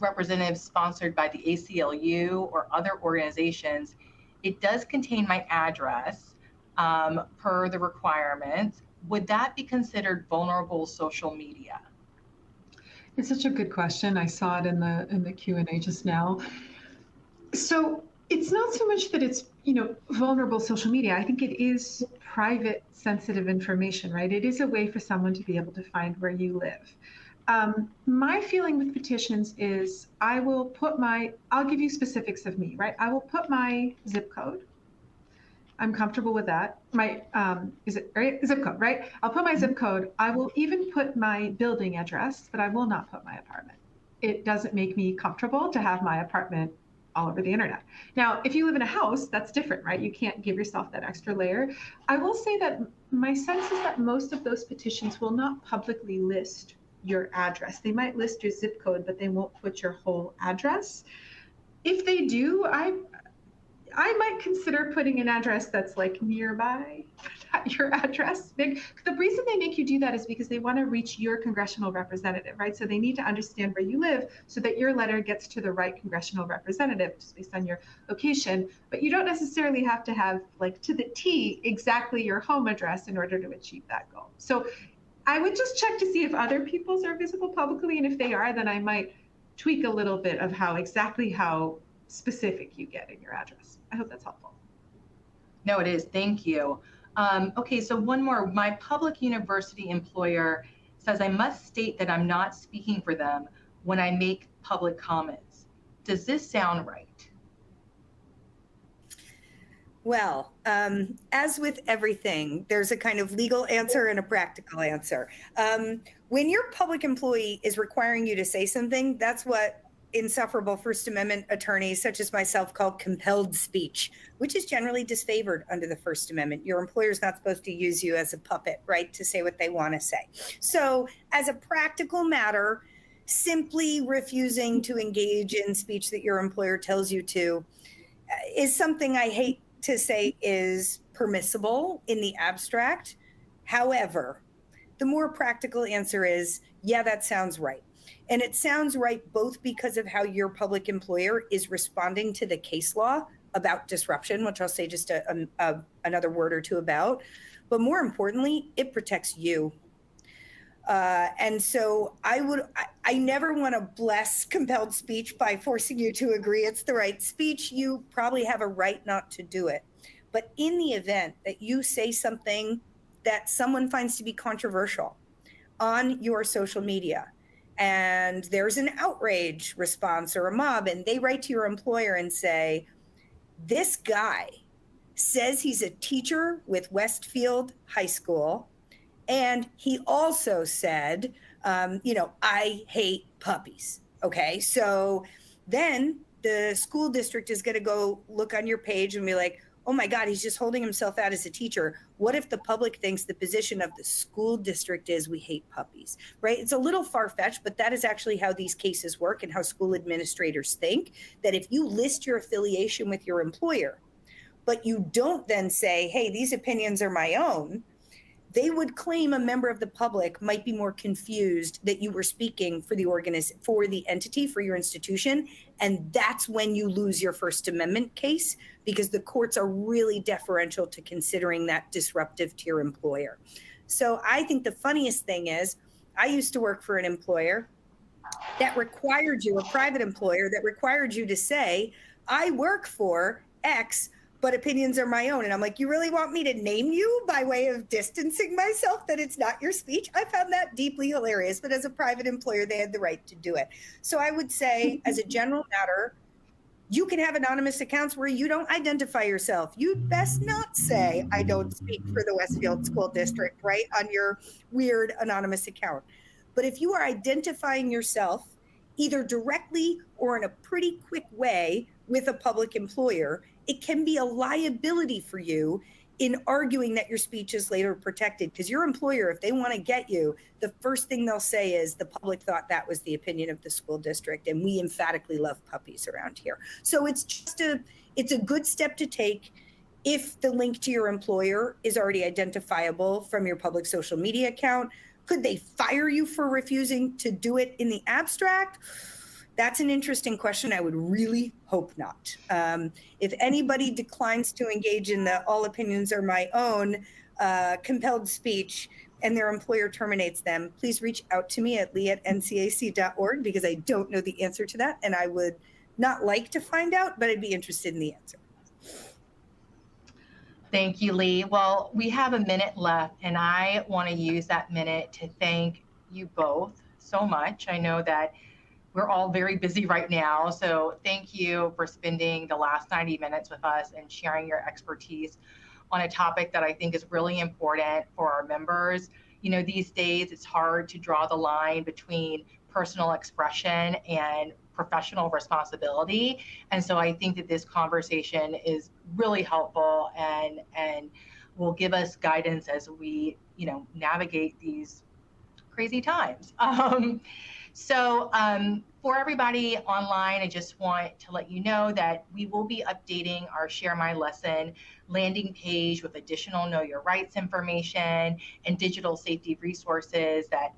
representatives sponsored by the ACLU or other organizations, it does contain my address per the requirements. Would that be considered vulnerable social media? It's such a good question. I saw it in the Q&A just now. So it's not so much that it's, vulnerable social media. I think it is private, sensitive information, right? It is a way for someone to be able to find where you live. My feeling with petitions is I'll give you specifics of me, right? I will put my zip code. I'm comfortable with that. My, is it right? Zip code, right? I'll put my zip code. I will even put my building address, but I will not put my apartment. It doesn't make me comfortable to have my apartment all over the internet. Now, if you live in a house, that's different, right? You can't give yourself that extra layer. I will say that my sense is that most of those petitions will not publicly list your address. They might list your zip code, but they won't put your whole address. If they do, I might consider putting an address that's like nearby your address. The reason they make you do that is because they want to reach your congressional representative, right? So they need to understand where you live so that your letter gets to the right congressional representative just based on your location. But you don't necessarily have to have, like, to the T exactly your home address in order to achieve that goal. So I would just check to see if other people's are visible publicly, and if they are, then I might tweak a little bit of how specific you get in your address. I hope that's helpful. No, it is. Thank you. Okay, so one more. My public university employer says I must state that I'm not speaking for them when I make public comments. Does this sound right? Well, as with everything, there's a kind of legal answer and a practical answer. When your public employee is requiring you to say something, that's what insufferable First Amendment attorneys such as myself call compelled speech, which is generally disfavored under the First Amendment. Your employer's not supposed to use you as a puppet, right, to say what they want to say. So as a practical matter, simply refusing to engage in speech that your employer tells you to is something I hate to say is permissible in the abstract. However, the more practical answer is, yeah, that sounds right. And it sounds right both because of how your public employer is responding to the case law about disruption, which I'll say just another word or two about, but more importantly, it protects you. And so I never want to bless compelled speech by forcing you to agree it's the right speech. You probably have a right not to do it. But in the event that you say something that someone finds to be controversial on your social media, and there's an outrage response or a mob, and they write to your employer and say, this guy says he's a teacher with Westfield High School, and he also said, I hate puppies. Okay, so then the school district is going to go look on your page and be like, oh my God, he's just holding himself out as a teacher. What if the public thinks the position of the school district is we hate puppies, right? It's a little far-fetched, but that is actually how these cases work and how school administrators think, that if you list your affiliation with your employer, but you don't then say, hey, these opinions are my own, they would claim a member of the public might be more confused that you were speaking for the entity, for your institution. And that's when you lose your First Amendment case, because the courts are really deferential to considering that disruptive to your employer. So I think the funniest thing is, I used to work for an employer that required you, a private employer that required you to say, I work for X, but opinions are my own. And I'm like, you really want me to name you by way of distancing myself that it's not your speech? I found that deeply hilarious, but as a private employer, they had the right to do it. So I would say, as a general matter, you can have anonymous accounts where you don't identify yourself. You'd best not say, I don't speak for the Westfield School District, right, on your weird anonymous account. But if you are identifying yourself either directly or in a pretty quick way with a public employer, it can be a liability for you in arguing that your speech is later protected. Because your employer, if they want to get you, the first thing they'll say is the public thought that was the opinion of the school district, and we emphatically love puppies around here. So it's a good step to take if the link to your employer is already identifiable from your public social media account. Could they fire you for refusing to do it in the abstract? That's an interesting question. I would really hope not. If anybody declines to engage in the all opinions are my own compelled speech and their employer terminates them, please reach out to me at lee@ncac.org, because I don't know the answer to that. And I would not like to find out, but I'd be interested in the answer. Thank you, Lee. Well, we have a minute left, and I want to use that minute to thank you both so much. I know that we're all very busy right now, so thank you for spending the last 90 minutes with us and sharing your expertise on a topic that I think is really important for our members. You know, these days it's hard to draw the line between personal expression and professional responsibility. And so I think that this conversation is really helpful and will give us guidance as we, navigate these crazy times. So for everybody online, I just want to let you know that we will be updating our Share My Lesson landing page with additional Know Your Rights information and digital safety resources that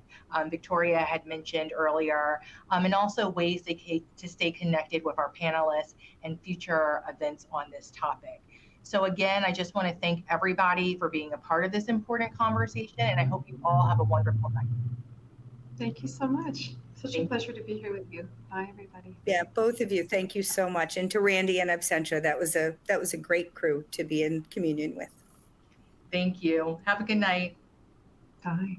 Victoria had mentioned earlier, and also ways to stay connected with our panelists and future events on this topic. So again, I just want to thank everybody for being a part of this important conversation, and I hope you all have a wonderful night. Thank you so much. Such a pleasure to be here with you. Bye, everybody. Yeah, both of you, thank you so much. And to Randi and Absentia, that was a great crew to be in communion with. Thank you. Have a good night. Bye.